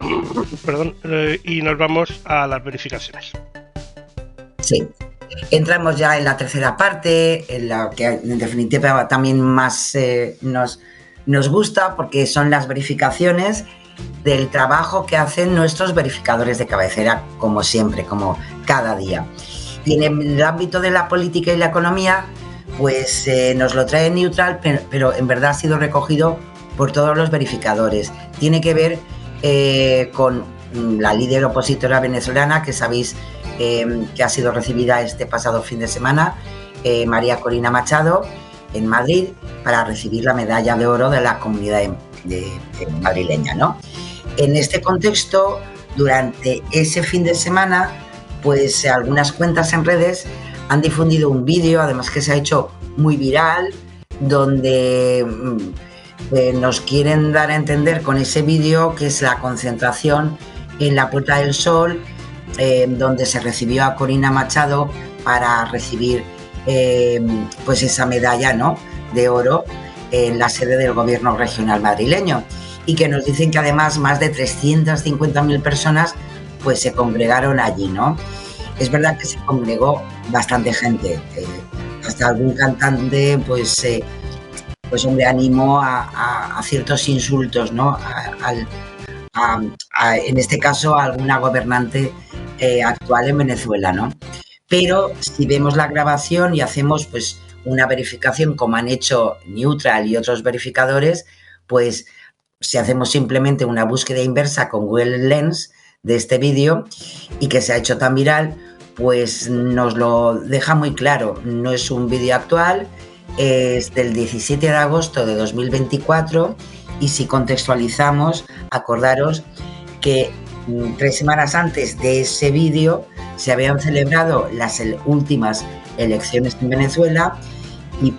perdón, y nos vamos a las verificaciones. Sí, entramos ya en la tercera parte, en la que en definitiva también más nos gusta, porque son las verificaciones del trabajo que hacen nuestros verificadores de cabecera, como siempre, como cada día. Y en el ámbito de la política y la economía, pues nos lo trae Neutral, pero en verdad ha sido recogido por todos los verificadores. Tiene que ver con la líder opositora venezolana, que sabéis que ha sido recibida este pasado fin de semana, María Corina Machado, en Madrid, para recibir la medalla de oro de la comunidad madrileña, ¿no? En este contexto, durante ese fin de semana, pues algunas cuentas en redes han difundido un vídeo, además que se ha hecho muy viral, donde nos quieren dar a entender con ese vídeo que es la concentración en la Puerta del Sol, donde se recibió a Corina Machado para recibir pues esa medalla, ¿no?, de oro en la sede del gobierno regional madrileño, y que nos dicen que además más de 350.000 personas pues se congregaron allí, ¿no? Es verdad que se congregó bastante gente, hasta algún cantante pues hombre, animó a ciertos insultos, ¿no?, en este caso a alguna gobernante actual en Venezuela, ¿no? Pero si vemos la grabación y hacemos pues una verificación como han hecho Neutral y otros verificadores, pues si hacemos simplemente una búsqueda inversa con Google Lens de este vídeo, y que se ha hecho tan viral, pues nos lo deja muy claro. No es un vídeo actual, es del 17 de agosto de 2024, y si contextualizamos, acordaros que 3 semanas antes de ese vídeo se habían celebrado las últimas elecciones en Venezuela, y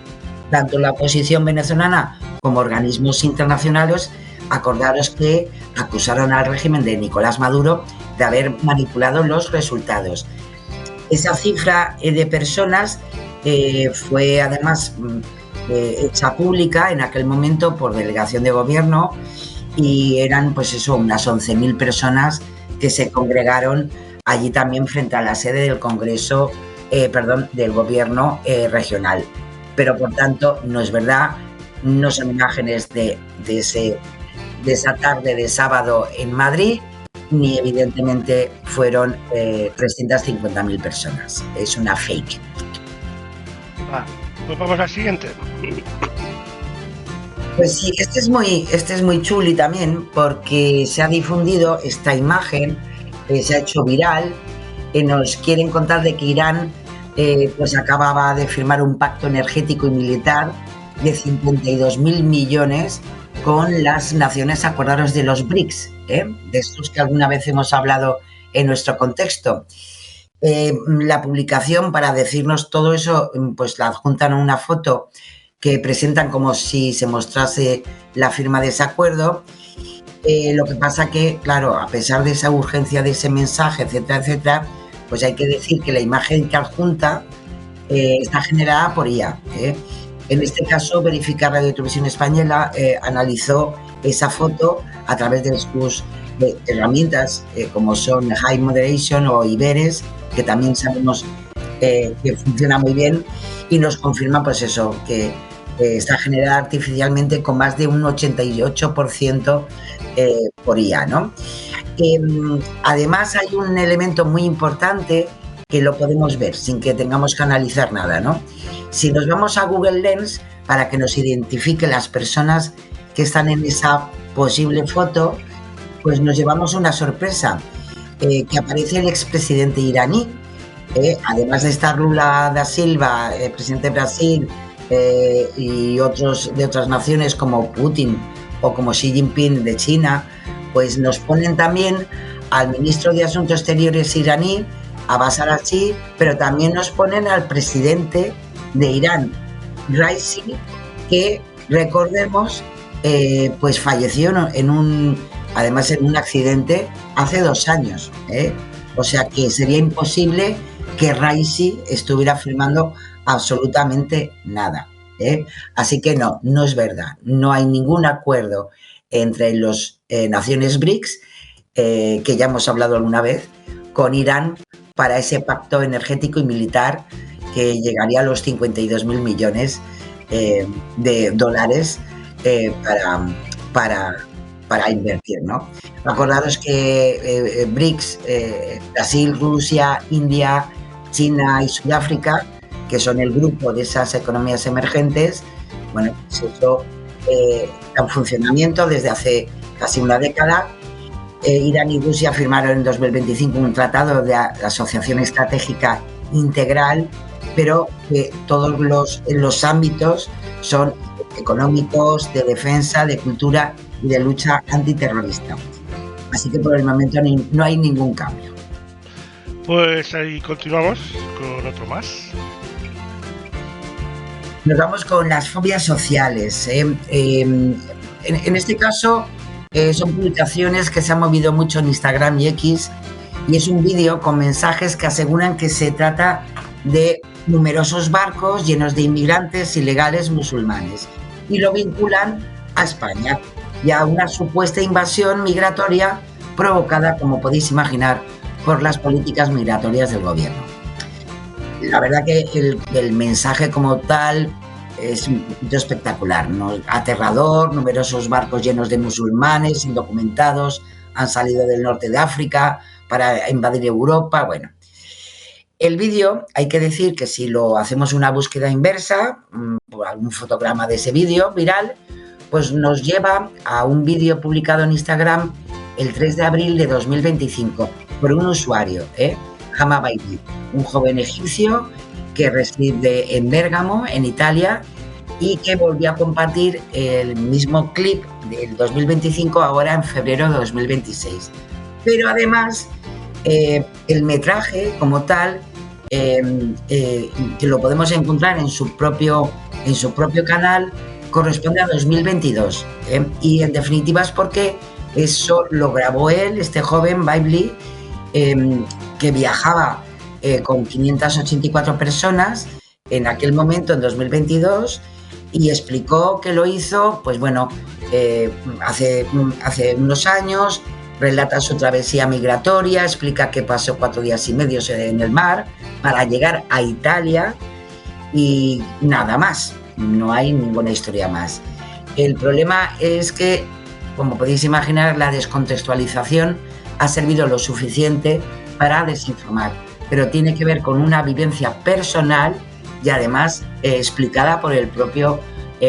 tanto la oposición venezolana como organismos internacionales, acordaros que acusaron al régimen de Nicolás Maduro de haber manipulado los resultados. Esa cifra de personas fue además hecha pública en aquel momento por delegación de gobierno, y eran pues eso, unas 11.000 personas que se congregaron allí también frente a la sede del Congreso, del gobierno regional. Pero por tanto no es verdad, no son imágenes de esa tarde de sábado en Madrid, ni evidentemente fueron 350.000 personas. Es una fake. Pues vamos al siguiente. Pues sí, este es muy chuli también, porque se ha difundido esta imagen, se ha hecho viral. Nos quieren contar de que Irán pues acababa de firmar un pacto energético y militar de 52.000 millones con las naciones, acordaros de los BRICS, de estos que alguna vez hemos hablado en nuestro contexto. La publicación, para decirnos todo eso, pues la adjuntan a una foto que presentan como si se mostrase la firma de ese acuerdo. Lo que pasa que, claro, a pesar de esa urgencia de ese mensaje, etcétera, etcétera, pues hay que decir que la imagen que adjunta está generada por IA. En este caso, Verificar Radio Televisión Española analizó esa foto a través de sus herramientas como son High Moderation o Iberes, que también sabemos que funciona muy bien, y nos confirma pues eso, que está generada artificialmente con más de un 88% por IA, ¿no? Además hay un elemento muy importante que lo podemos ver sin que tengamos que analizar nada, ¿no? Si nos vamos a Google Lens para que nos identifique las personas que están en esa posible foto, pues nos llevamos una sorpresa, que aparece el expresidente iraní, además de estar Lula da Silva, presidente de Brasil, y otros de otras naciones como Putin o como Xi Jinping de China, pues nos ponen también al ministro de Asuntos Exteriores iraní, Abbas Araghchi, pero también nos ponen al presidente de Irán, Raisi, que recordemos, pues falleció además en un accidente hace 2 años, o sea que sería imposible que Raisi estuviera firmando absolutamente nada, así que no es verdad, no hay ningún acuerdo entre las naciones BRICS, que ya hemos hablado alguna vez, con Irán para ese pacto energético y militar que llegaría a los 52.000 millones de dólares para invertir, ¿no? Acordaros que BRICS, Brasil, Rusia, India, China y Sudáfrica, que son el grupo de esas economías emergentes, bueno, pues eso está en funcionamiento desde hace casi una década. Irán y Rusia firmaron en 2025 un tratado de asociación estratégica integral, pero que todos los ámbitos son económicos, de defensa, de cultura y de lucha antiterrorista. Así que por el momento no hay ningún cambio. Pues ahí continuamos con otro más. Nos vamos con las fobias sociales. En este caso son publicaciones que se han movido mucho en Instagram y X, y es un vídeo con mensajes que aseguran que se trata de numerosos barcos llenos de inmigrantes ilegales musulmanes y lo vinculan a España y a una supuesta invasión migratoria provocada, como podéis imaginar, por las políticas migratorias del gobierno. La verdad que el mensaje como tal es un poquito espectacular, ¿no? Aterrador, numerosos barcos llenos de musulmanes indocumentados han salido del norte de África para invadir Europa. Bueno, el vídeo, hay que decir que si lo hacemos una búsqueda inversa, por algún fotograma de ese vídeo viral, pues nos lleva a un vídeo publicado en Instagram el 3 de abril de 2025 por un usuario, Hama Baidi, un joven egipcio que reside en Bérgamo, en Italia, y que volvió a compartir el mismo clip del 2025 ahora en febrero de 2026. Pero además, el metraje como tal, que lo podemos encontrar en su propio canal, corresponde a 2022. Y en definitiva es porque eso lo grabó él, este joven Baidi, que viajaba con 584 personas en aquel momento, en 2022, y explicó que lo hizo, pues bueno, hace unos años, relata su travesía migratoria, explica que pasó 4 días y medio en el mar para llegar a Italia y nada más, no hay ninguna historia más. El problema es que, como podéis imaginar, la descontextualización ha servido lo suficiente para desinformar, pero tiene que ver con una vivencia personal y además explicada por el propio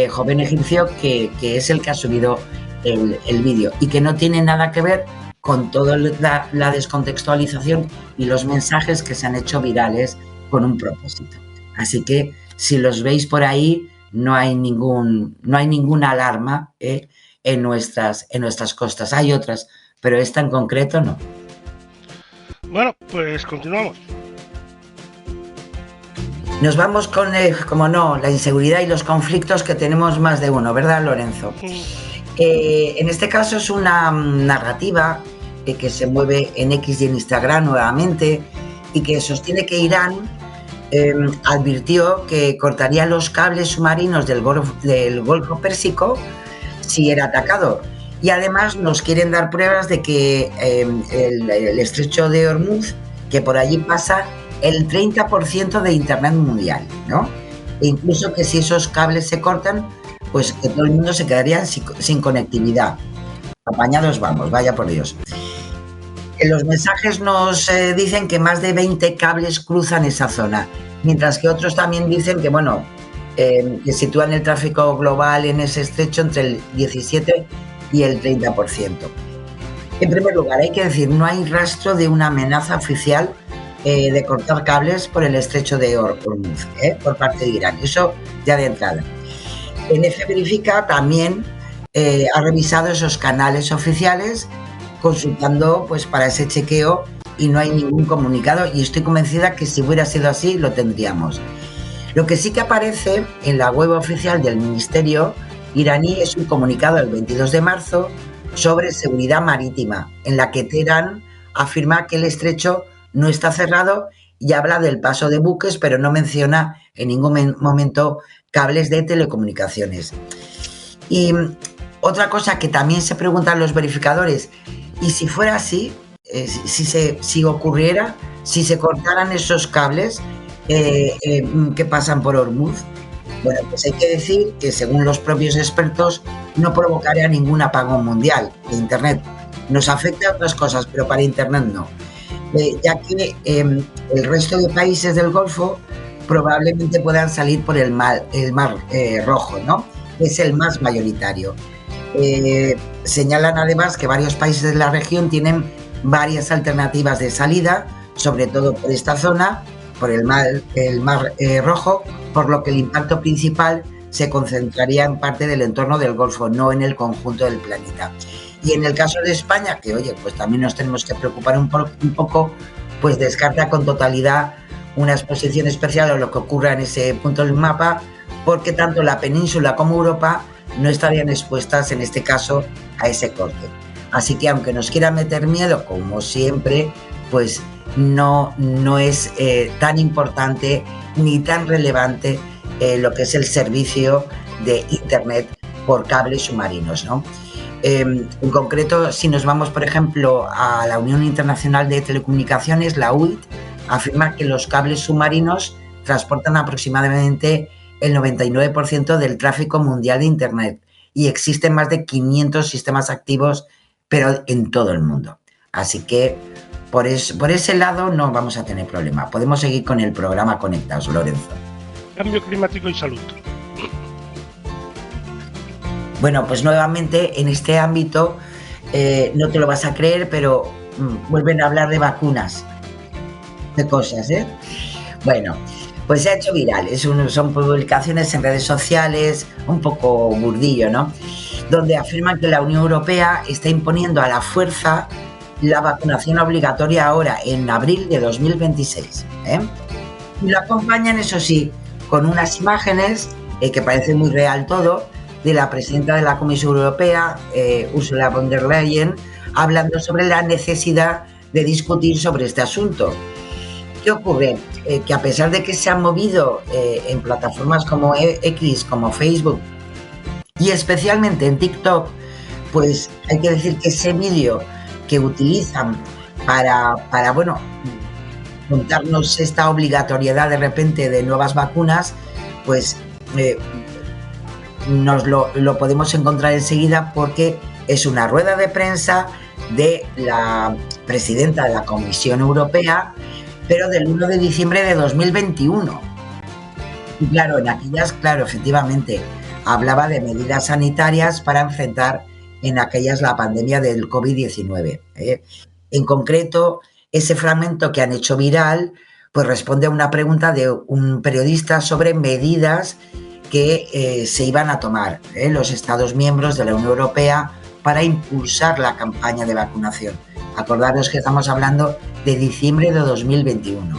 joven egipcio que es el que ha subido el vídeo y que no tiene nada que ver con toda la descontextualización y los mensajes que se han hecho virales con un propósito. Así que si los veis por ahí, no hay ninguna alarma en nuestras costas. Hay otras, pero esta en concreto no. Bueno, pues continuamos. Nos vamos con, como no, la inseguridad y los conflictos, que tenemos más de uno, ¿verdad, Lorenzo? En este caso es una narrativa que se mueve en X y en Instagram nuevamente y que sostiene que Irán advirtió que cortaría los cables submarinos del Golfo Pérsico si era atacado. Y además nos quieren dar pruebas de que el estrecho de Hormuz, que por allí pasa el 30% de Internet mundial, ¿no? E incluso que si esos cables se cortan, pues que todo el mundo se quedaría sin conectividad. Apañados vamos, vaya por Dios. Los mensajes nos dicen que más de 20 cables cruzan esa zona, mientras que otros también dicen que, bueno, que sitúan el tráfico global en ese estrecho entre el 17 y el 30%. En primer lugar, hay que decir, no hay rastro de una amenaza oficial de cortar cables por el estrecho de Hormuz por parte de Irán. Eso ya de entrada. NF Verifica también ha revisado esos canales oficiales consultando pues para ese chequeo y no hay ningún comunicado, y estoy convencida que si hubiera sido así lo tendríamos. Lo que sí que aparece en la web oficial del Ministerio iraní es un comunicado del 22 de marzo sobre seguridad marítima, en la que Teherán afirma que el estrecho no está cerrado y habla del paso de buques, pero no menciona en ningún momento cables de telecomunicaciones. Y otra cosa que también se preguntan los verificadores, y si fuera así, si ocurriera, si se cortaran esos cables que pasan por Hormuz, bueno, pues hay que decir que según los propios expertos no provocaría ningún apagón mundial de Internet. Nos afecta a otras cosas, pero para Internet no. Ya que el resto de países del Golfo probablemente puedan salir por el mar Rojo, ¿no? Es el más mayoritario. Señalan además que varios países de la región tienen varias alternativas de salida, sobre todo por esta zona, por el mar Rojo, por lo que el impacto principal se concentraría en parte del entorno del Golfo, no en el conjunto del planeta. Y en el caso de España, que oye, pues también nos tenemos que preocupar un poco, pues descarta con totalidad una exposición especial a lo que ocurra en ese punto del mapa, porque tanto la península como Europa no estarían expuestas en este caso a ese corte. Así que aunque nos quiera meter miedo, como siempre, pues no es tan importante ni tan relevante lo que es el servicio de Internet por cables submarinos, ¿no? En concreto, si nos vamos, por ejemplo, a la Unión Internacional de Telecomunicaciones, la UIT, afirma que los cables submarinos transportan aproximadamente el 99% del tráfico mundial de Internet y existen más de 500 sistemas activos, pero en todo el mundo. Así que por ese lado no vamos a tener problema. Podemos seguir con el programa Conectados, Lorenzo. Cambio climático y salud. Bueno, pues nuevamente en este ámbito, no te lo vas a creer, pero vuelven a hablar de vacunas, de cosas, ¿eh? Bueno, pues se ha hecho viral, son publicaciones en redes sociales, un poco burdillo, ¿no? Donde afirman que la Unión Europea está imponiendo a la fuerza la vacunación obligatoria ahora, en abril de 2026, ¿eh? Y lo acompañan, eso sí, con unas imágenes que parece muy real todo, de la presidenta de la Comisión Europea, Ursula von der Leyen, hablando sobre la necesidad de discutir sobre este asunto. ¿Qué ocurre? Que a pesar de que se han movido en plataformas como X, como Facebook y especialmente en TikTok, pues hay que decir que ese vídeo que utilizan para bueno, contarnos esta obligatoriedad de repente de nuevas vacunas, pues nos lo podemos encontrar enseguida, porque es una rueda de prensa de la presidenta de la Comisión Europea, pero del 1 de diciembre de 2021. Y claro, en aquellas, efectivamente, hablaba de medidas sanitarias para enfrentar en aquellas la pandemia del COVID-19. En concreto, ese fragmento que han hecho viral, pues responde a una pregunta de un periodista sobre medidas que se iban a tomar los Estados miembros de la Unión Europea para impulsar la campaña de vacunación. Acordaros que estamos hablando de diciembre de 2021.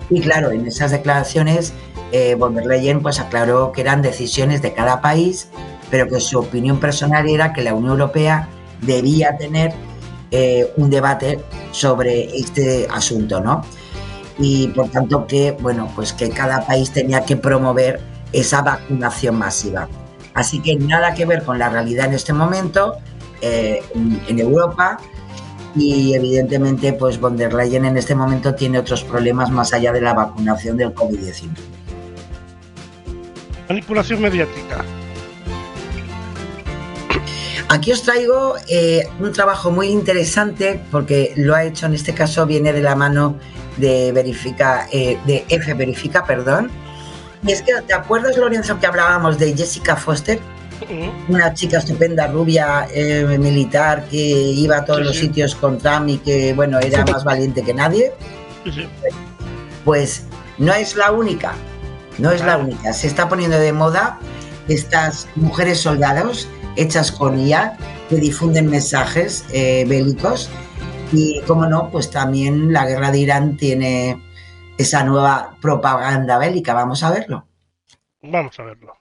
Y claro, en esas declaraciones von der Leyen pues aclaró que eran decisiones de cada país, pero que su opinión personal era que la Unión Europea debía tener un debate sobre este asunto, ¿no? Y por tanto que, bueno, pues que cada país tenía que promover esa vacunación masiva. Así que nada que ver con la realidad en este momento en Europa, y evidentemente pues von der Leyen en este momento tiene otros problemas más allá de la vacunación del COVID-19. Manipulación mediática. Aquí os traigo un trabajo muy interesante porque lo ha hecho, en este caso viene de la mano de F Verifica, perdón. Y es que, ¿te acuerdas, Lorenzo, que hablábamos de Jessica Foster? Una chica estupenda, rubia, militar, que iba a todos los sitios con Trump y que, bueno, era más valiente que nadie. Pues no es la única, no es la única. Se está poniendo de moda estas mujeres soldados hechas con IA que difunden mensajes bélicos y, como no, pues también la guerra de Irán tiene esa nueva propaganda bélica. Vamos a verlo. Vamos a verlo.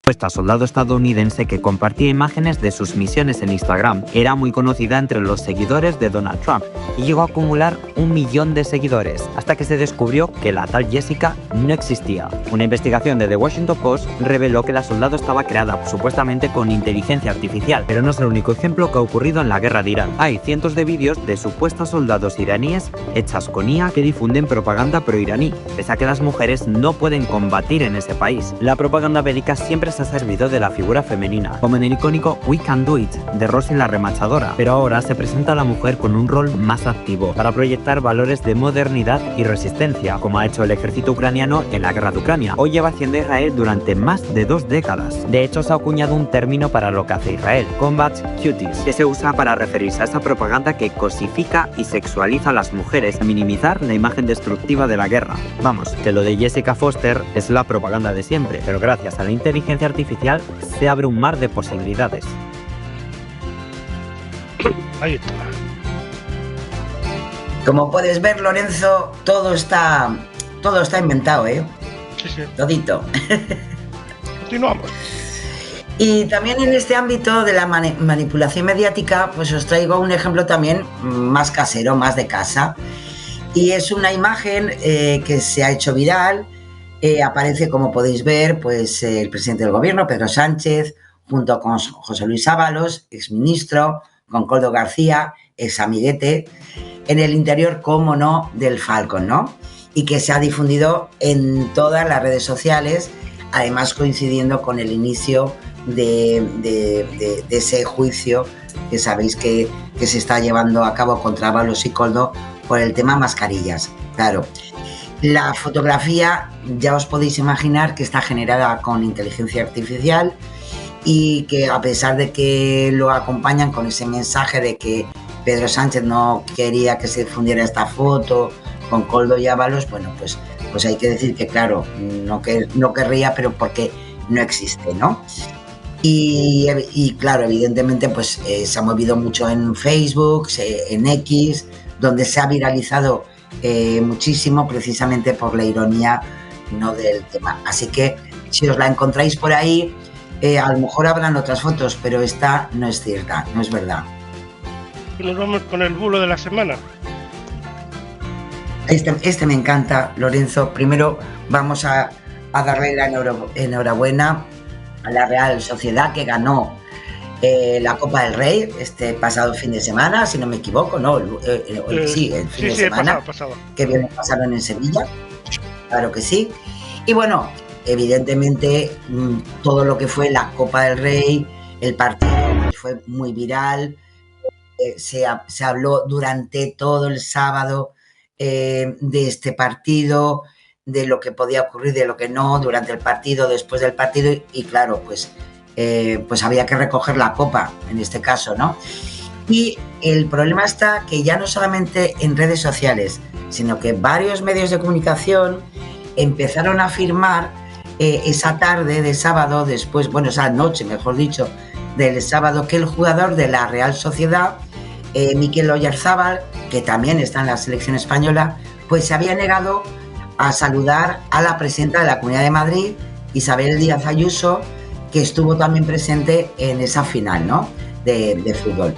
Esta soldado estadounidense que compartía imágenes de sus misiones en Instagram era muy conocida entre los seguidores de Donald Trump y llegó a acumular 1 millón de seguidores hasta que se descubrió que la tal Jessica no existía. Una investigación de The Washington Post reveló que la soldado estaba creada supuestamente con inteligencia artificial, pero no es el único ejemplo que ha ocurrido en la guerra de Irán. Hay cientos de vídeos de supuestos soldados iraníes hechas con IA que difunden propaganda pro-iraní, pese a que las mujeres no pueden combatir en ese país. La propaganda bélica siempre se ha servido de la figura femenina, como en el icónico We Can Do It de Rosie la remachadora, pero ahora se presenta a la mujer con un rol más activo para proyectar valores de modernidad y resistencia, como ha hecho el ejército ucraniano en la guerra de Ucrania, o lleva haciendo Israel durante más de 2 décadas. De hecho, se ha acuñado un término para lo que hace Israel, Combat Cuties, que se usa para referirse a esa propaganda que cosifica y sexualiza a las mujeres, a minimizar la imagen destructiva de la guerra. Vamos, que lo de Jessica Foster es la propaganda de siempre, pero gracias a la inteligencia artificial se abre un mar de posibilidades. Ahí está. Como puedes ver, Lorenzo, todo está inventado, ¿eh? Sí. Todito. Continuamos. Y también en este ámbito de la manipulación mediática, pues os traigo un ejemplo también más casero, más de casa. Y es una imagen que se ha hecho viral. Aparece, como podéis ver, pues el presidente del gobierno, Pedro Sánchez, junto con José Luis Ábalos, exministro, con Koldo García, ex amiguete, en el interior, como no, del Falcon, ¿no? Y que se ha difundido en todas las redes sociales, además coincidiendo con el inicio de ese juicio que sabéis que se está llevando a cabo contra Ábalos y Koldo por el tema mascarillas. Claro. La fotografía, ya os podéis imaginar que está generada con inteligencia artificial y que, a pesar de que lo acompañan con ese mensaje de que Pedro Sánchez no quería que se difundiera esta foto con Koldo y Ábalos, bueno, pues hay que decir que, claro, no querría, pero porque no existe, ¿no? Y claro, evidentemente, pues se ha movido mucho en Facebook, en X, donde se ha viralizado muchísimo, precisamente por la ironía, no del tema. Así que si os la encontráis por ahí, a lo mejor habrán otras fotos, pero esta no es cierta, no es verdad. Nos vamos con el bulo de la semana. Este me encanta, Lorenzo. Primero vamos a darle la enhorabuena a la Real Sociedad, que ganó la Copa del Rey este pasado fin de semana, si no me equivoco, ¿no? Sí, el fin de semana, pasado. Que bien pasaron en Sevilla, claro que sí. Y bueno, evidentemente todo lo que fue la Copa del Rey, el partido fue muy viral, se habló durante todo el sábado de este partido, de lo que podía ocurrir, de lo que no, durante el partido, después del partido, y claro, pues había que recoger la copa, en este caso, ¿no? Y el problema está que ya no solamente en redes sociales, sino que varios medios de comunicación empezaron a afirmar esa tarde de sábado, después, bueno, esa noche, mejor dicho, del sábado, que el jugador de la Real Sociedad, Mikel Oyarzabal, que también está en la selección española, pues se había negado a saludar a la presidenta de la Comunidad de Madrid, Isabel Díaz Ayuso, que estuvo también presente en esa final, ¿no?, de fútbol.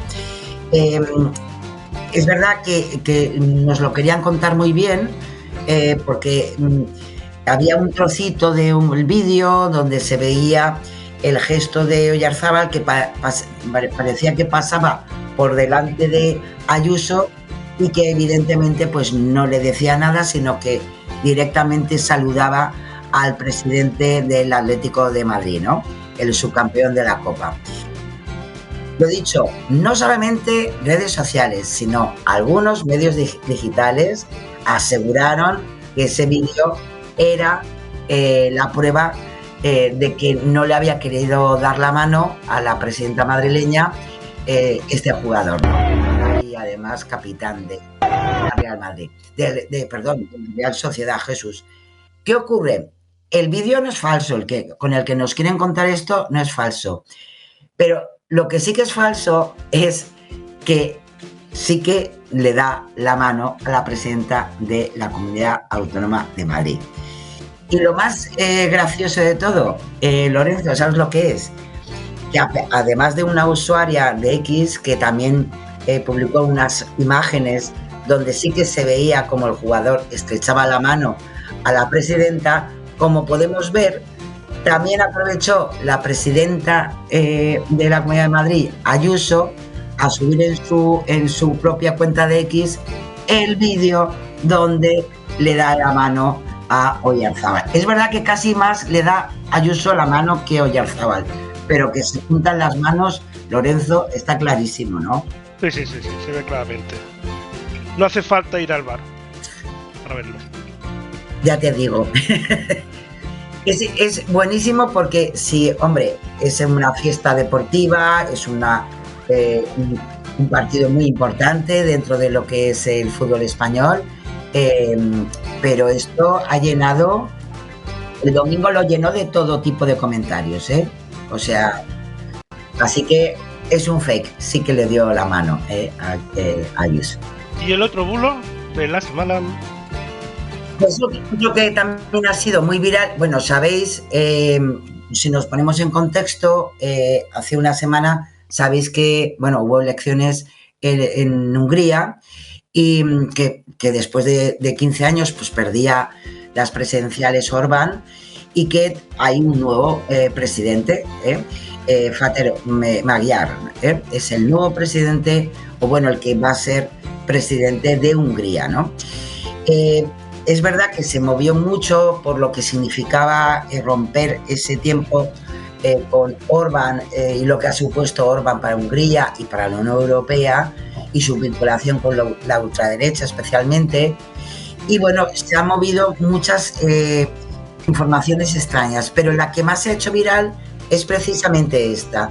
Es verdad que nos lo querían contar muy bien, porque había un trocito de un vídeo donde se veía el gesto de Oyarzabal, que parecía que pasaba por delante de Ayuso y que evidentemente pues no le decía nada, sino que directamente saludaba al presidente del Atlético de Madrid, ¿no? El subcampeón de la Copa. Lo dicho, no solamente redes sociales, sino algunos medios digitales aseguraron que ese vídeo era la prueba de que no le había querido dar la mano a la presidenta madrileña este jugador, ¿no? Y además capitán de Real Madrid, perdón, de Real Sociedad, Jesús. ¿Qué ocurre? El vídeo no es falso, con el que nos quieren contar esto no es falso, pero lo que sí que es falso es que sí que le da la mano a la presidenta de la Comunidad Autónoma de Madrid. Y lo más gracioso de todo, Lorenzo, ¿sabes lo que es? Que además de una usuaria de X que también publicó unas imágenes donde sí que se veía como el jugador estrechaba la mano a la presidenta, como podemos ver, también aprovechó la presidenta de la Comunidad de Madrid, Ayuso, a subir en su propia cuenta de X el vídeo donde le da la mano a Oyarzábal. Es verdad que casi más le da Ayuso la mano que Oyarzábal, pero que se juntan las manos, Lorenzo, está clarísimo, ¿no? Sí, se ve claramente. No hace falta ir al bar para verlo. Ya te digo. Es buenísimo porque sí, hombre, es una fiesta deportiva, es un partido muy importante dentro de lo que es el fútbol español, pero esto ha llenado, el domingo lo llenó de todo tipo de comentarios, o sea, así que es un fake, sí que le dio la mano a Ayuso. ¿Y el otro bulo de la semana? Pues lo que también ha sido muy viral, bueno, sabéis, si nos ponemos en contexto, hace una semana sabéis que, bueno, hubo elecciones en Hungría y que después de 15 años pues perdía las presidenciales Orbán y que hay un nuevo presidente, Father Magyar, es el nuevo presidente, o bueno, el que va a ser presidente de Hungría, ¿no? Es verdad que se movió mucho por lo que significaba romper ese tiempo con Orbán y lo que ha supuesto Orbán para Hungría y para la Unión Europea y su vinculación con la ultraderecha especialmente. Y bueno, se han movido muchas informaciones extrañas, pero la que más se ha hecho viral es precisamente esta,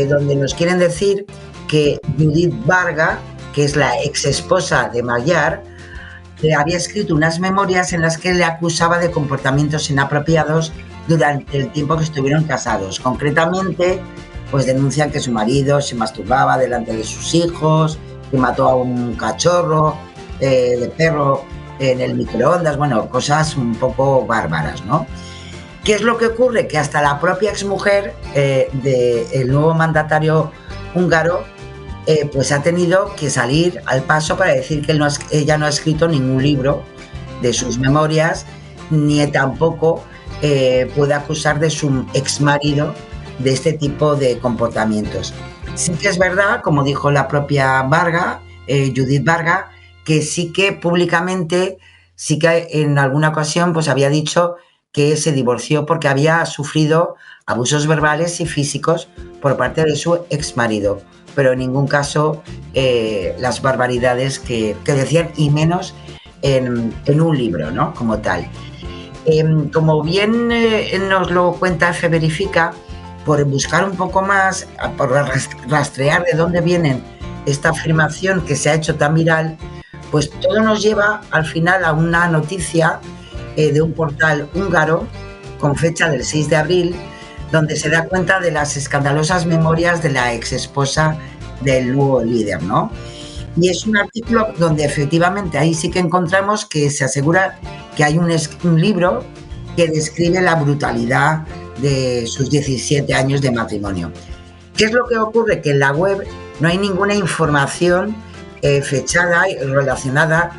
donde nos quieren decir que Judith Varga, que es la ex esposa de Magyar, le había escrito unas memorias en las que le acusaba de comportamientos inapropiados durante el tiempo que estuvieron casados. Concretamente, pues denuncian que su marido se masturbaba delante de sus hijos, que mató a un cachorro de perro en el microondas, bueno, cosas un poco bárbaras, ¿no? ¿Qué es lo que ocurre? Que hasta la propia exmujer del nuevo mandatario húngaro pues ha tenido que salir al paso para decir que ella no ha escrito ningún libro de sus memorias, ni tampoco puede acusar de su exmarido de este tipo de comportamientos. Sí que es verdad, como dijo la propia Varga, Judith Varga, que sí que públicamente, sí que en alguna ocasión pues había dicho que se divorció porque había sufrido abusos verbales y físicos por parte de su exmarido, pero en ningún caso las barbaridades que decían, y menos en un libro, ¿no? Como tal. Como bien nos lo cuenta F Verifica, por buscar un poco más, por rastrear de dónde viene esta afirmación que se ha hecho tan viral, pues todo nos lleva al final a una noticia de un portal húngaro con fecha del 6 de abril, donde se da cuenta de las escandalosas memorias de la ex esposa del nuevo líder, ¿no? Y es un artículo donde efectivamente ahí sí que encontramos que se asegura que hay un libro que describe la brutalidad de sus 17 años de matrimonio. ¿Qué es lo que ocurre? Que en la web no hay ninguna información fechada y relacionada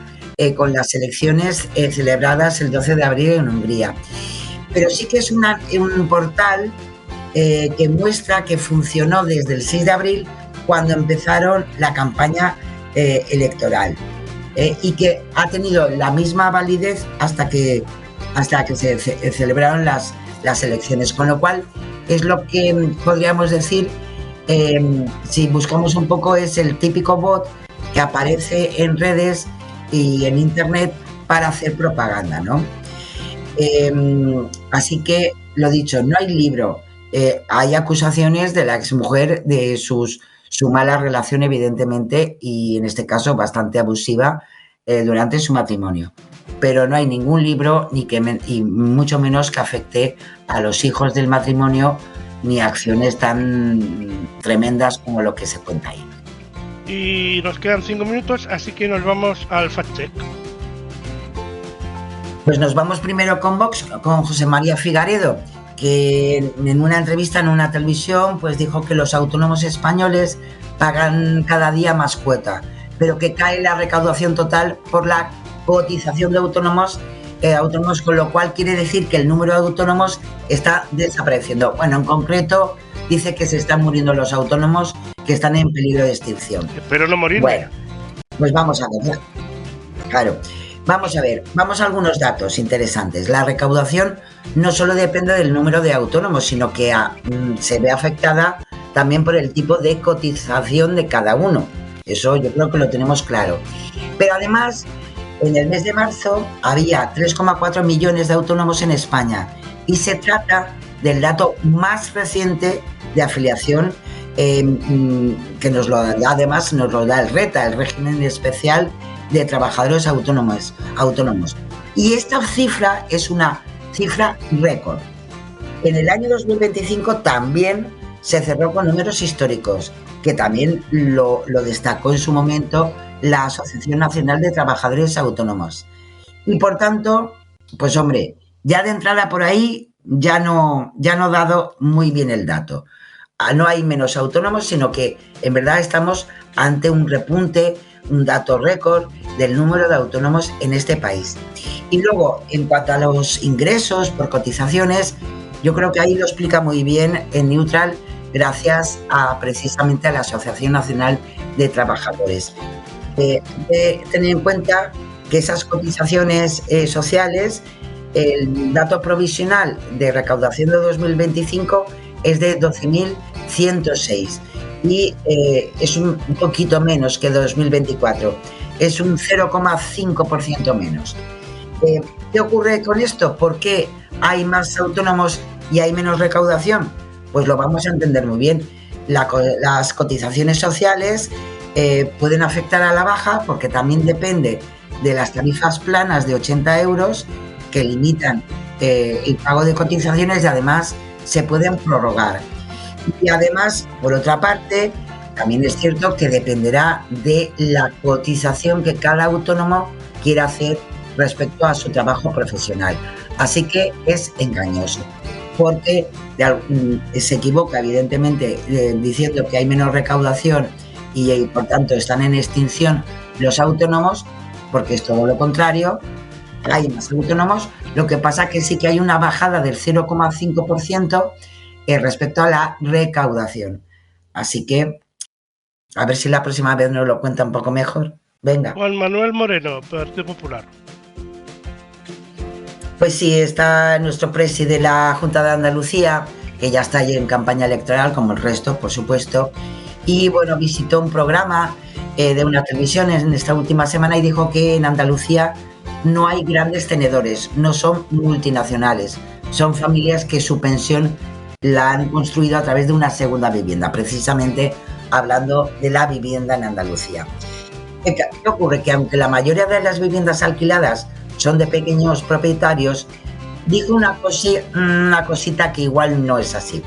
con las elecciones celebradas el 12 de abril en Hungría. Pero sí que es un portal que muestra que funcionó desde el 6 de abril cuando empezaron la campaña electoral y que ha tenido la misma validez hasta que hasta que se celebraron las elecciones, con lo cual es lo que podríamos decir, si buscamos un poco, es el típico bot que aparece en redes y en internet para hacer propaganda, ¿no? Así que, lo dicho, no hay libro. Hay acusaciones de la exmujer de su mala relación, evidentemente, y en este caso bastante abusiva durante su matrimonio. Pero no hay ningún libro, y mucho menos que afecte a los hijos del matrimonio, ni acciones tan tremendas como lo que se cuenta ahí. Y nos quedan 5 minutos, así que nos vamos al fact-check. Pues nos vamos primero con Vox, con José María Figaredo, que en una entrevista en una televisión pues dijo que los autónomos españoles pagan cada día más cuota, pero que cae la recaudación total por la cotización de autónomos, con lo cual quiere decir que el número de autónomos está desapareciendo. Bueno, en concreto dice que se están muriendo los autónomos, que están en peligro de extinción. Espero no morir. Bueno, pues vamos a ver. Claro. Vamos a ver, vamos a algunos datos interesantes. La recaudación no solo depende del número de autónomos, sino que se ve afectada también por el tipo de cotización de cada uno. Eso yo creo que lo tenemos claro. Pero además, en el mes de marzo había 3,4 millones de autónomos en España y se trata del dato más reciente de afiliación que además nos lo da el RETA, el régimen especial de trabajadores autónomos. Y esta cifra es una cifra récord. En el año 2025 también se cerró con números históricos, que también lo destacó en su momento la Asociación Nacional de Trabajadores Autónomos. Y por tanto, pues hombre, ya de entrada por ahí ya no ha dado muy bien el dato. No hay menos autónomos, sino que en verdad estamos ante un repunte, un dato récord del número de autónomos en este país. Y luego, en cuanto a los ingresos por cotizaciones, yo creo que ahí lo explica muy bien en Neutral, gracias precisamente a la Asociación Nacional de Trabajadores. Tener en cuenta que esas cotizaciones sociales, el dato provisional de recaudación de 2025 es de 12.106 y es un poquito menos que 2024, es un 0,5% menos. ¿Qué ocurre con esto? ¿Por qué hay más autónomos y hay menos recaudación? Pues lo vamos a entender muy bien. Las cotizaciones sociales pueden afectar a la baja porque también depende de las tarifas planas de 80 euros que limitan el pago de cotizaciones y además se pueden prorrogar. Y además, por otra parte, también es cierto que dependerá de la cotización que cada autónomo quiera hacer respecto a su trabajo profesional. Así que es engañoso, porque se equivoca evidentemente diciendo que hay menos recaudación y por tanto están en extinción los autónomos, porque es todo lo contrario, hay más autónomos. Lo que pasa que sí que hay una bajada del 0,5% respecto a la recaudación. Así que a ver si la próxima vez nos lo cuenta un poco mejor. Venga. Juan Manuel Moreno, Partido Popular. Pues sí, está nuestro presidente de la Junta de Andalucía, que ya está allí en campaña electoral, como el resto, por supuesto. Y bueno, visitó un programa de una televisión en esta última semana y dijo que en Andalucía no hay grandes tenedores, no son multinacionales, son familias que su pensión la han construido a través de una segunda vivienda, precisamente hablando de la vivienda en Andalucía. ¿Qué ocurre? Que aunque la mayoría de las viviendas alquiladas son de pequeños propietarios, dijo una cosita que igual no es así.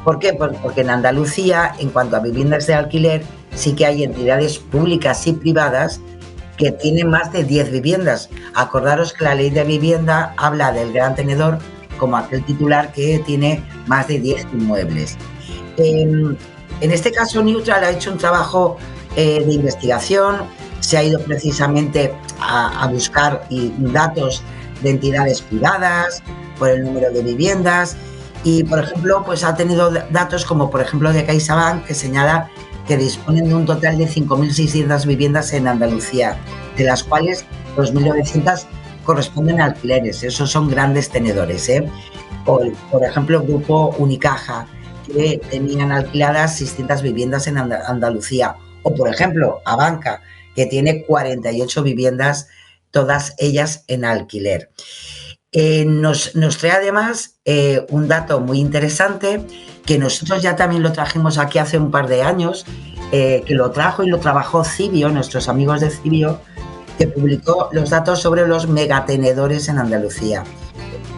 ¿Por qué? Pues porque en Andalucía, en cuanto a viviendas de alquiler, sí que hay entidades públicas y privadas que tienen más de 10 viviendas. Acordaros que la ley de vivienda habla del gran tenedor como aquel titular que tiene más de 10 inmuebles. En este caso, Neutral ha hecho un trabajo de investigación, se ha ido precisamente a buscar datos de entidades privadas por el número de viviendas y, por ejemplo, pues ha tenido datos como, por ejemplo, de CaixaBank, que señala que disponen de un total de 5.600 viviendas en Andalucía, de las cuales 2.900 corresponden a alquileres, esos son grandes tenedores, ¿eh? Por ejemplo, el grupo Unicaja, que tenían alquiladas 600 viviendas en Andalucía, o por ejemplo, Abanca, que tiene 48 viviendas, todas ellas en alquiler. Nos trae además un dato muy interesante, que nosotros ya también lo trajimos aquí hace un par de años, que lo trajo y lo trabajó Cibio, nuestros amigos de Cibio, que publicó los datos sobre los megatenedores en Andalucía.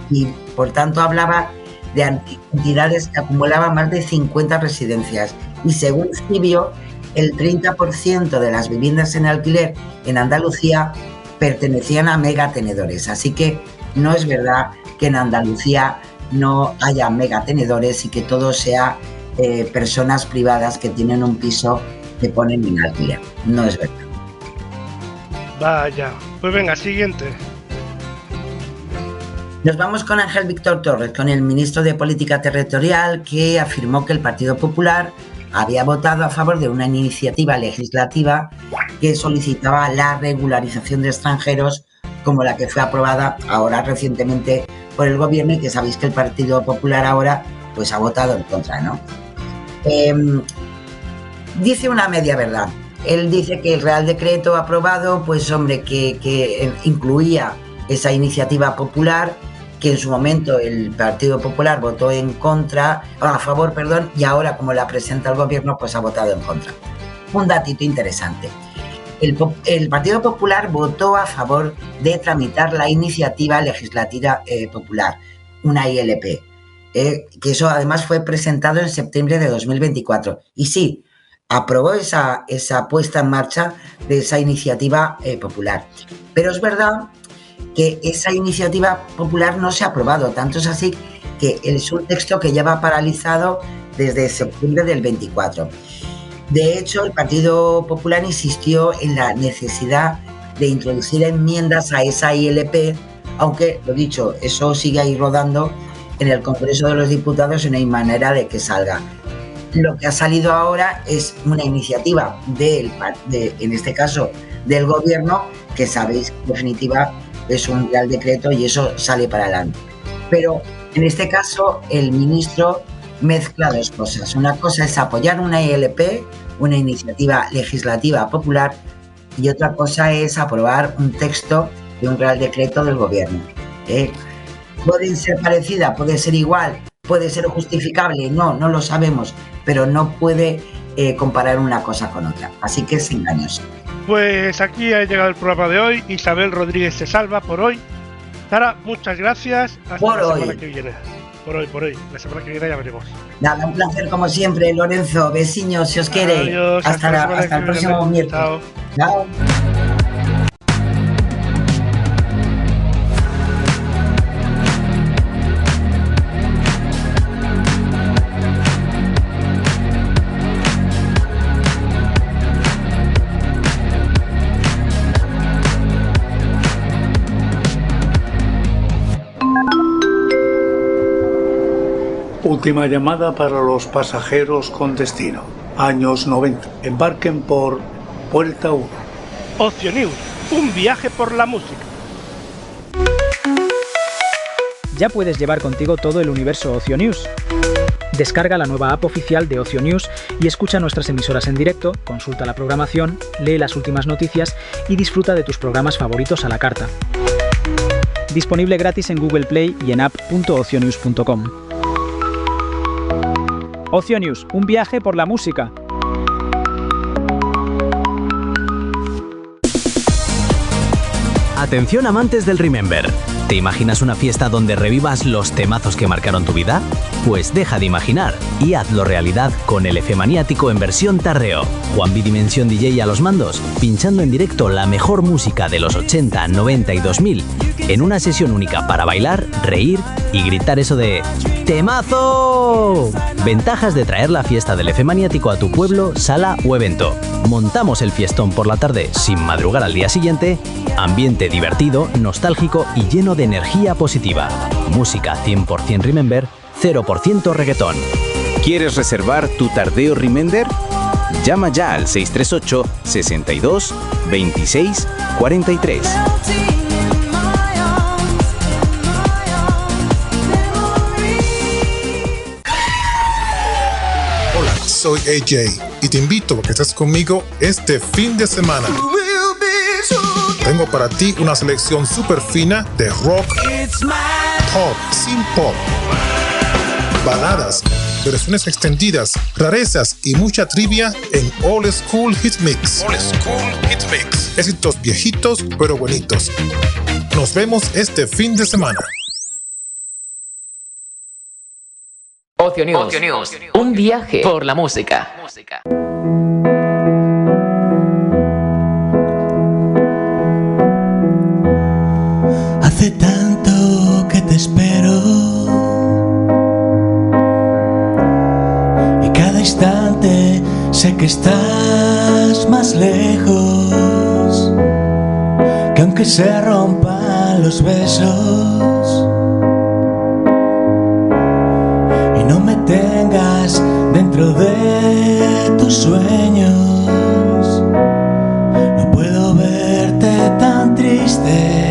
Y por tanto hablaba de entidades que acumulaban más de 50 residencias. Y según Cibio, el 30% de las viviendas en alquiler en Andalucía pertenecían a megatenedores. Así que no es verdad que en Andalucía no haya megatenedores y que todo sea personas privadas que tienen un piso que ponen en alquiler. No es verdad. Vaya, pues venga, siguiente. Nos vamos con Ángel Víctor Torres, con el ministro de Política Territorial, que afirmó que el Partido Popular había votado a favor de una iniciativa legislativa que solicitaba la regularización de extranjeros, como la que fue aprobada ahora recientemente por el gobierno, y que sabéis que el Partido Popular ahora pues ha votado en contra, ¿no? Dice una media verdad. Él dice que el Real Decreto aprobado, pues hombre, que incluía esa iniciativa popular, que en su momento el Partido Popular votó a favor, y ahora como la presenta el gobierno, pues ha votado en contra. Un datito interesante. El Partido Popular votó a favor de tramitar la iniciativa legislativa popular, una ILP, que eso además fue presentado en septiembre de 2024. Y sí, aprobó esa puesta en marcha de esa iniciativa popular. Pero es verdad que esa iniciativa popular no se ha aprobado, tanto es así que es un texto que lleva paralizado desde septiembre del 24. De hecho, el Partido Popular insistió en la necesidad de introducir enmiendas a esa ILP, aunque, lo dicho, eso sigue ahí rodando en el Congreso de los Diputados y no hay manera de que salga. Lo que ha salido ahora es una iniciativa en este caso, del Gobierno, que sabéis que en definitiva es un Real Decreto y eso sale para adelante. Pero en este caso el ministro mezcla dos cosas. Una cosa es apoyar una ILP, una iniciativa legislativa popular, y otra cosa es aprobar un texto de un Real Decreto del Gobierno. ¿Pueden ser parecidas? ¿Puede ser igual? ¿Puede ser justificable? No lo sabemos, pero no puede comparar una cosa con otra. Así que es engañoso. Pues aquí ha llegado el programa de hoy. Isabel Rodríguez se salva por hoy. Sara, muchas gracias. Hasta la semana que viene. Por hoy. La semana que viene ya veremos. Nada, un placer como siempre, Lorenzo. Besiños, si os quiere. Adiós, hasta el próximo miércoles. Chao. Última llamada para los pasajeros con destino. Años 90. Embarquen por Puerta 1. Ocio News, un viaje por la música. Ya puedes llevar contigo todo el universo Ocio News. Descarga la nueva app oficial de Ocio News y escucha nuestras emisoras en directo, consulta la programación, lee las últimas noticias y disfruta de tus programas favoritos a la carta. Disponible gratis en Google Play y en app.ocionews.com. Ocio News, un viaje por la música. Atención amantes del Remember. ¿Te imaginas una fiesta donde revivas los temazos que marcaron tu vida? Pues deja de imaginar y hazlo realidad con el Efemaniático en versión tarreo. Juan Bidimensión DJ a los mandos, pinchando en directo la mejor música de los 80, 90 y 2000 en una sesión única para bailar, reír y gritar eso de ¡temazo! Ventajas de traer la fiesta del Efemaniático a tu pueblo, sala o evento. Montamos el fiestón por la tarde sin madrugar al día siguiente. Ambiente divertido, nostálgico y lleno de energía positiva. Música 100% Remember, 0% reggaetón. ¿Quieres reservar tu tardeo Remember? Llama ya al 638 62 26 43. soy AJ y te invito a que estés conmigo este fin de semana. Tengo para ti una selección súper fina de rock, pop, sin pop, baladas, versiones extendidas, rarezas y mucha trivia en Old School Hit Mix. Old School Hit Mix. Éxitos viejitos pero bonitos. Nos vemos este fin de semana. Ocio News. Un viaje por la música. Hace tanto que te espero y cada instante sé que estás más lejos, que aunque se rompan los besos y no me tengas dentro de tus sueños, no puedo verte tan triste.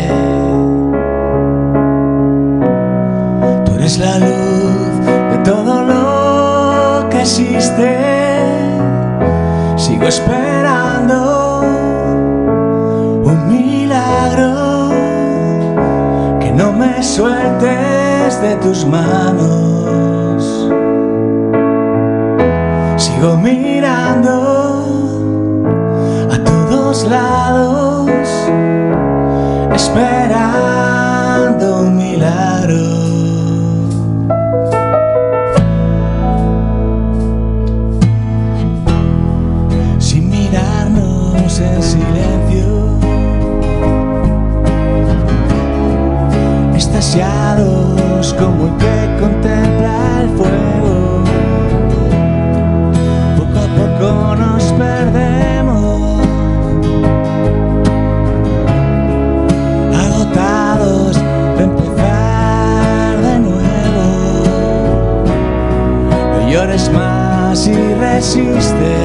Es la luz de todo lo que existe. Sigo esperando un milagro, que no me sueltes de tus manos. Sigo mirando a todos lados, esperando un milagro. En silencio, extasiados como el que contempla el fuego, poco a poco nos perdemos, agotados de empezar de nuevo. No llores más y resiste.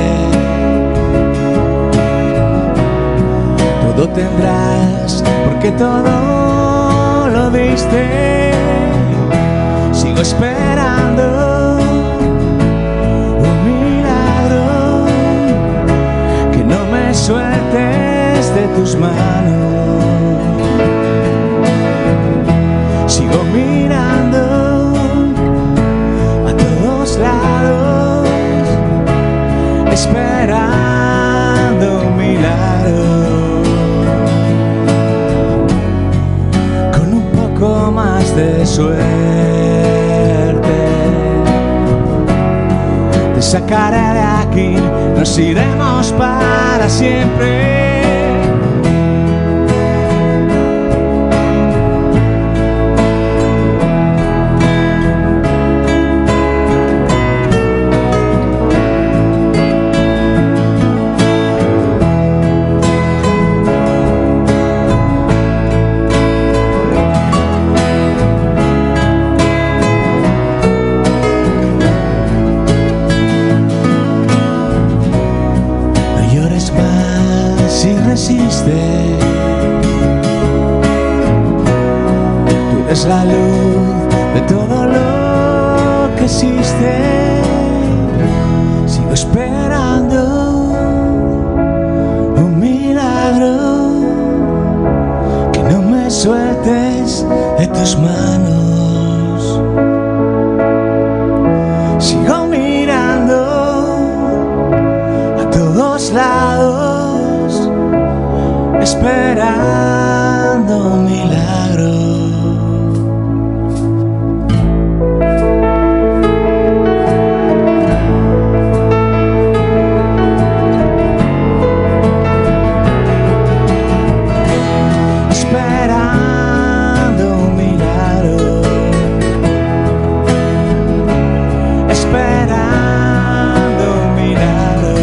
Todo tendrás, porque todo lo diste. Sigo esperando un milagro, que no me sueltes de tus manos. Sigo mirando a todos lados, esperando un milagro. Más de suerte te sacaré de aquí, nos iremos para siempre. Tú eres la luz de todo lo que existe. Sigo esperando un milagro, que no me sueltes de tus manos. Sigo mirando a todos lados, esperando un milagro. Esperando un milagro. Esperando un milagro.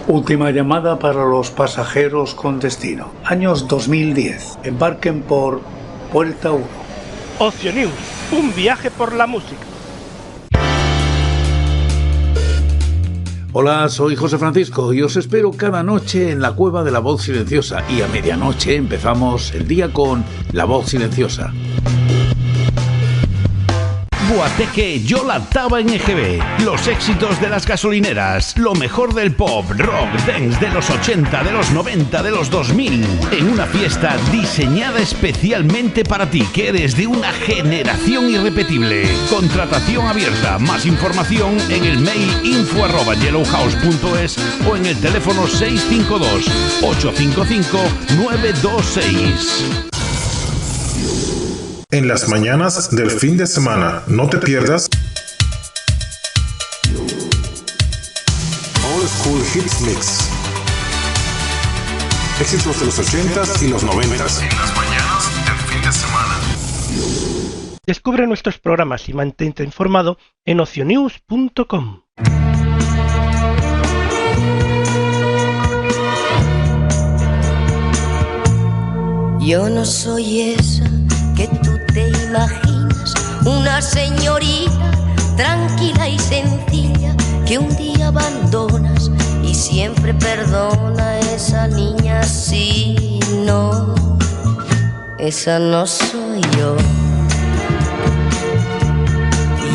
Última llamada para los pasajeros con destino. Años 2010. Embarquen por Puerta 1. Ocio News, un viaje por la música. Hola, soy José Francisco y os espero cada noche en la Cueva de la Voz Silenciosa, y a medianoche empezamos el día con La Voz Silenciosa. Guateque Yo la Taba en EGB. Los éxitos de las gasolineras. Lo mejor del pop, rock, dance de los 80, de los 90, de los 2000. En una fiesta diseñada especialmente para ti, que eres de una generación irrepetible. Contratación abierta. Más información en el mail info@yellowhouse.es o en el teléfono 652-855-926. En las mañanas del fin de semana, no te pierdas Old School Hits Mix. Éxitos de los 80s y los 90s. En las mañanas del fin de semana. Descubre nuestros programas y mantente informado en ocionews.com. Yo no soy esa que tú te imaginas, una señorita tranquila y sencilla que un día abandonas y siempre perdona. Esa niña sí, no, esa no soy yo.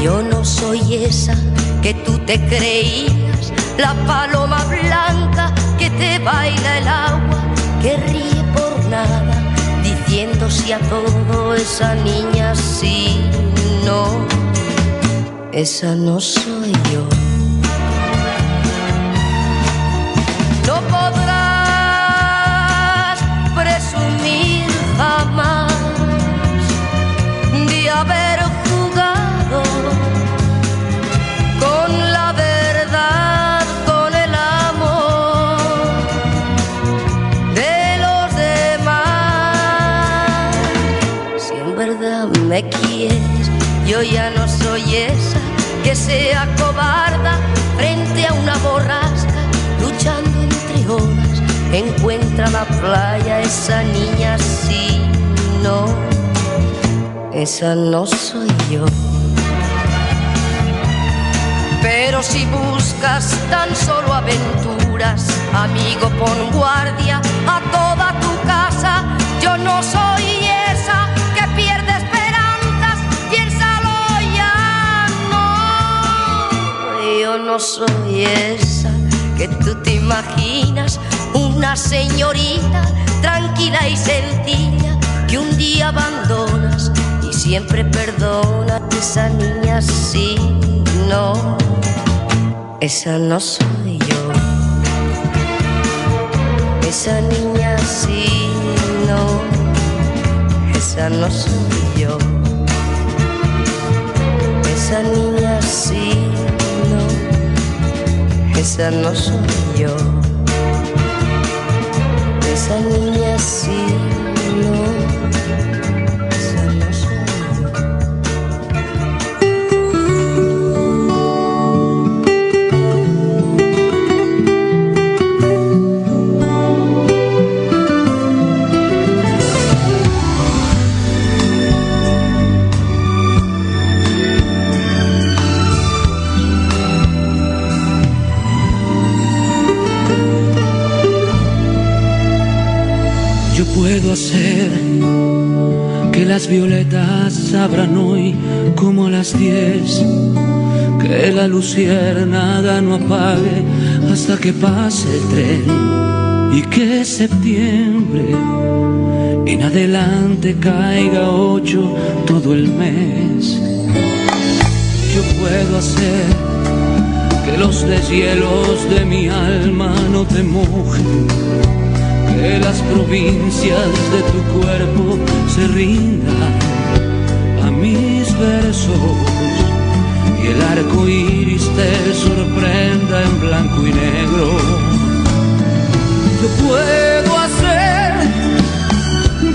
Yo no soy esa que tú te creías, la paloma blanca que te baila el agua, que ríe por nada, diciendo sí a todo. Esa niña sí, no, esa no soy yo. No podrás presumir jamás de haber jugado con la verdad, con el amor de los demás. Si en verdad me quieres, yo ya no soy esa que se acobarda frente a una borrasca, luchando entre olas, encuentra la playa. Esa niña sí, no, esa no soy yo. Pero si buscas tan solo aventuras, amigo, pon guardia a toda tu casa. Yo no soy esa que pierde esperanzas, piénsalo ya, no. Yo no soy esa que tú te imaginas, una señorita tranquila y sencilla que un día abandonas y siempre perdona. Esa niña sí, no, esa no soy yo. Esa niña sí, no, esa no soy yo. Esa niña sí, no, esa no soy yo. Esa niña sí, no, esa no soy yo. Yo puedo hacer que las violetas abran hoy como a las 10, que la luciérnaga no apague hasta que pase el tren, y que septiembre en adelante caiga 8 todo el mes. Yo puedo hacer que los deshielos de mi alma no te mojen, que las provincias de tu cuerpo se rindan a mis versos y el arco iris te sorprenda en blanco y negro. Yo puedo hacer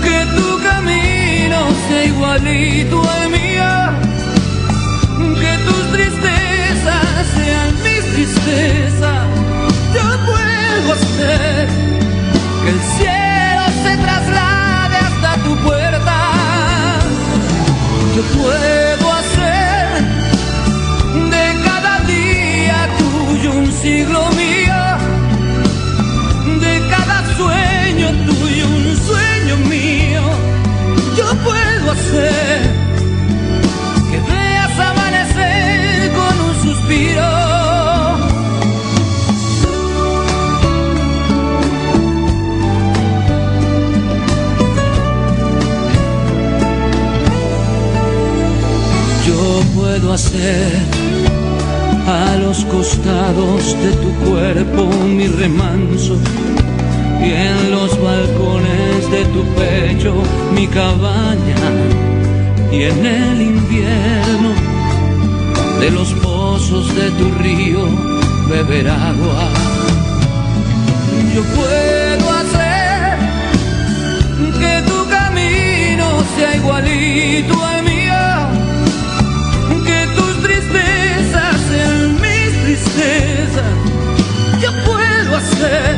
que tu camino sea igualito al mío, que tus tristezas sean mis tristezas. Yo puedo Yo puedo hacer a los costados de tu cuerpo mi remanso y en los balcones de tu pecho mi cabaña, y en el invierno de los pozos de tu río beber agua. Yo puedo hacer que tu camino sea igualito al mío, que tus tristezas sean mis tristezas. Yo puedo hacer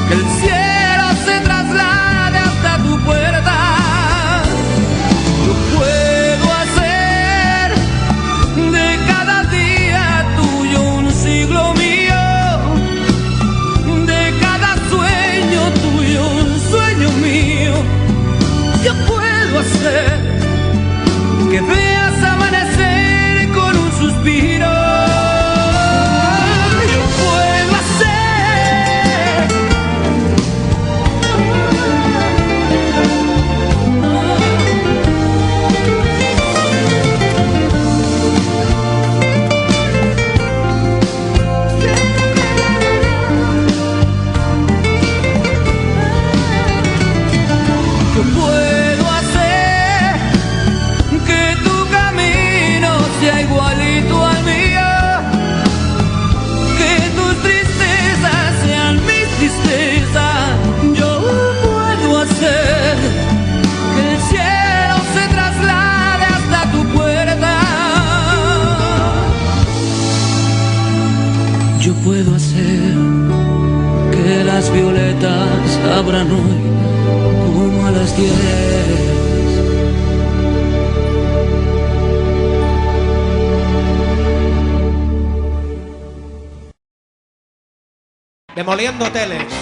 que el cielo se traslade hasta tu puerta. Yo puedo hacer de cada día tuyo un siglo mío, de cada sueño tuyo un sueño mío. Yo puedo hacer que veas amanecer con un suspiro. Yo puedo hacer que tu camino sea igualito al mío, que tus tristezas sean mis tristezas. Yo puedo hacer que el cielo se traslade hasta tu puerta. Yo puedo hacer que las violetas abran hoy como a las 10. Demoliendo hoteles.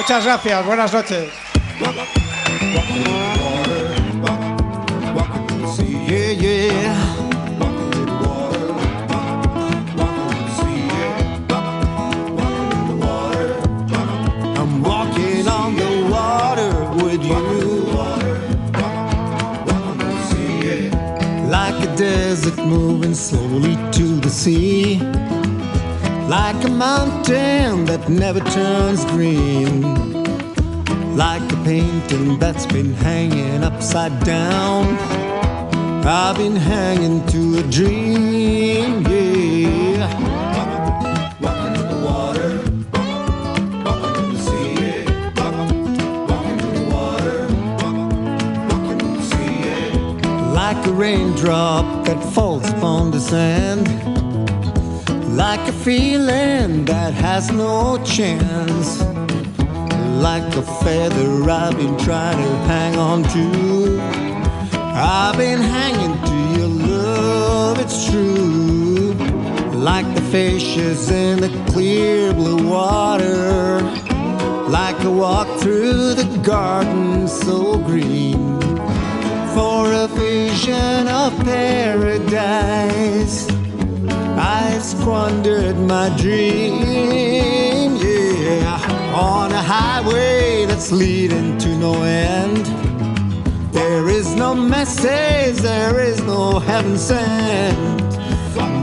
Muchas gracias, buenas noches. I'm walking on the water with you, like a desert moving slowly to the sea, like a mountain that never turns green, like a painting that's been hanging upside down. I've been hanging to a dream, yeah. Walking in the water, walking in the sea, walking in the water, walking in the sea, like a raindrop that falls upon the sand, like a feeling that has no chance, like a feather I've been trying to hang on to. I've been hanging to your love, it's true, like the fishes in the clear blue water, like a walk through the garden so green, for a vision of paradise. I squandered my dream, yeah, on a highway that's leading to no end. There is no message, there is no heaven sent.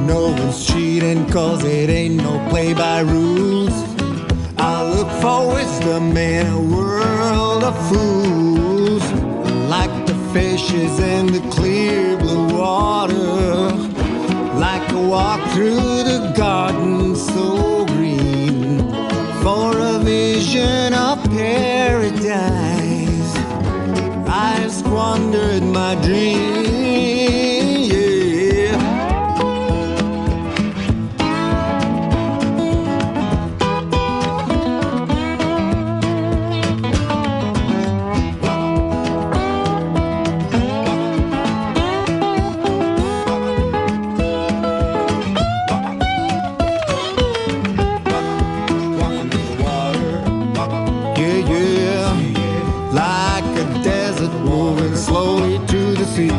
No one's cheating cause it ain't no play by rules. I look for wisdom in a world of fools, like the fishes in the clear blue water, like a walk through the garden so green, for a vision of paradise. I squandered my dream, yeah. Slowly to the sea,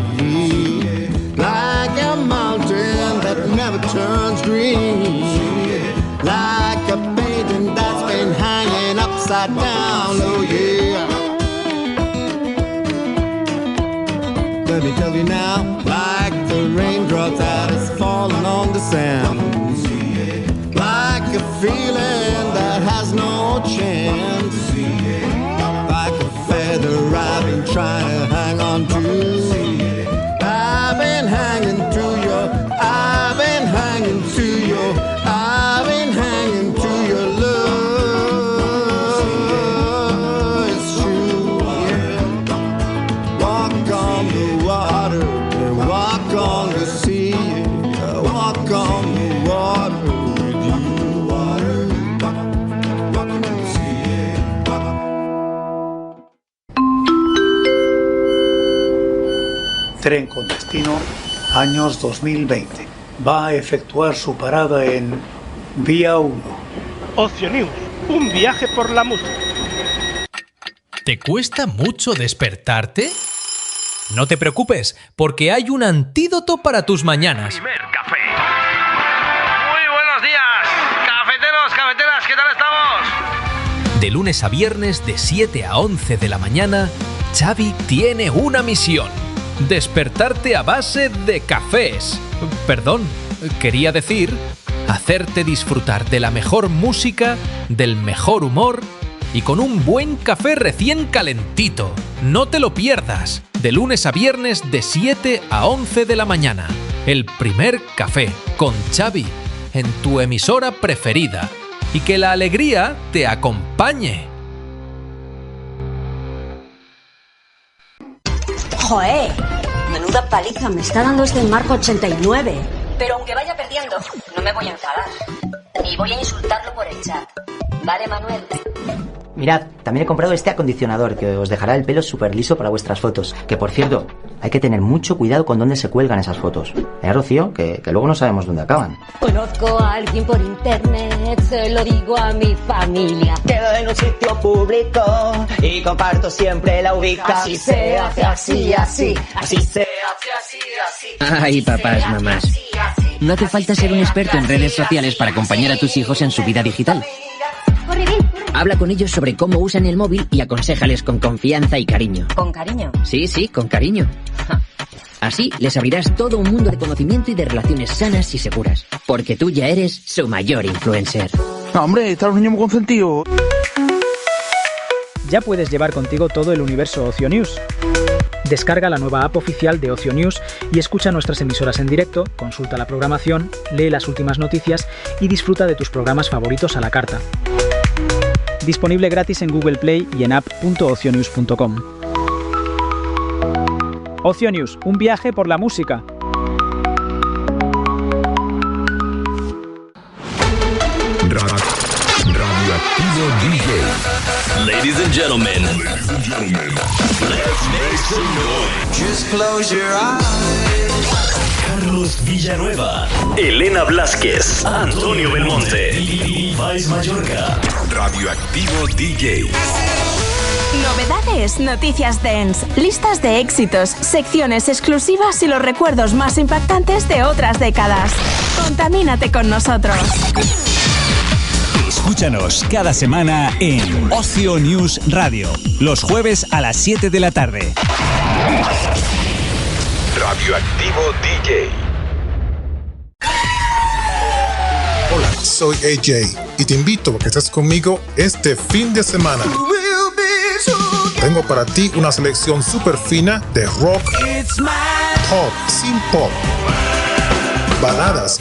like a mountain that never turns green, like a painting that's been hanging upside down, oh yeah. Let me tell you now, like the raindrop that is falling on the sand, like a feeling that has no chance, like a feather I've been trying to hang on to. I've been hanging to your, I've been hanging to your, I've been hanging to your love. It's true, yeah. Walk on the water, walk on the sea, walk on the water with you, water, walk on the sea, Tren con destino, años 2020. Va a efectuar su parada en Vía 1. Ocio News, un viaje por la música. ¿Te cuesta mucho despertarte? No te preocupes, porque hay un antídoto para tus mañanas. Primer café. Muy buenos días, cafeteros, cafeteras, ¿qué tal estamos? De lunes a viernes de 7 a 11 de la mañana, Xavi tiene una misión. Despertarte a base de cafés. Perdón, quería decir, hacerte disfrutar de la mejor música, del mejor humor y con un buen café recién calentito. No te lo pierdas. De lunes a viernes de 7 a 11 de la mañana. El primer café con Xavi en tu emisora preferida. Y que la alegría te acompañe. ¡Joder! Menuda paliza me está dando este Marco 89. Pero aunque vaya perdiendo, no me voy a enfadar. Ni voy a insultarlo por el chat. ¿Vale, Manuel? Mirad, también he comprado este acondicionador que os dejará el pelo súper liso para vuestras fotos. Que por cierto, hay que tener mucho cuidado con dónde se cuelgan esas fotos. Rocío, que luego no sabemos dónde acaban. Conozco a alguien por internet, se lo digo a mi familia. Quedo en un sitio público y comparto siempre la ubicación. Así se hace, así, así. Así se hace, así, así. Ay, papás, mamás. No hace falta ser un experto en redes sociales para acompañar a tus hijos en su vida digital. Habla con ellos sobre cómo usan el móvil y aconséjales con confianza y cariño. ¿Con cariño? Sí, con cariño. Así les abrirás todo un mundo de conocimiento y de relaciones sanas y seguras. Porque tú ya eres su mayor influencer. No, hombre, están los niños muy consentidos. Ya puedes llevar contigo todo el universo Ocio News. Descarga la nueva app oficial de Ocio News y escucha nuestras emisoras en directo, consulta la programación, lee las últimas noticias y disfruta de tus programas favoritos a la carta. Disponible gratis en Google Play y en app.ocionews.com. Ocio News, un viaje por la música. Radioactivo DJ. Ladies and gentlemen. Let's make some noise. Just close your eyes. Carlos Villanueva, Elena Blasquez, Antonio Belmonte y Vais Mallorca. Radioactivo DJ. Novedades, noticias dance, listas de éxitos, secciones exclusivas y los recuerdos más impactantes de otras décadas. Contamínate con nosotros. Escúchanos cada semana en Ocio News Radio, los jueves a las 7 de la tarde. Radioactivo DJ. Hola, soy AJ y te invito a que estés conmigo este fin de semana. Tengo para ti una selección súper fina de rock, pop, sin pop, baladas,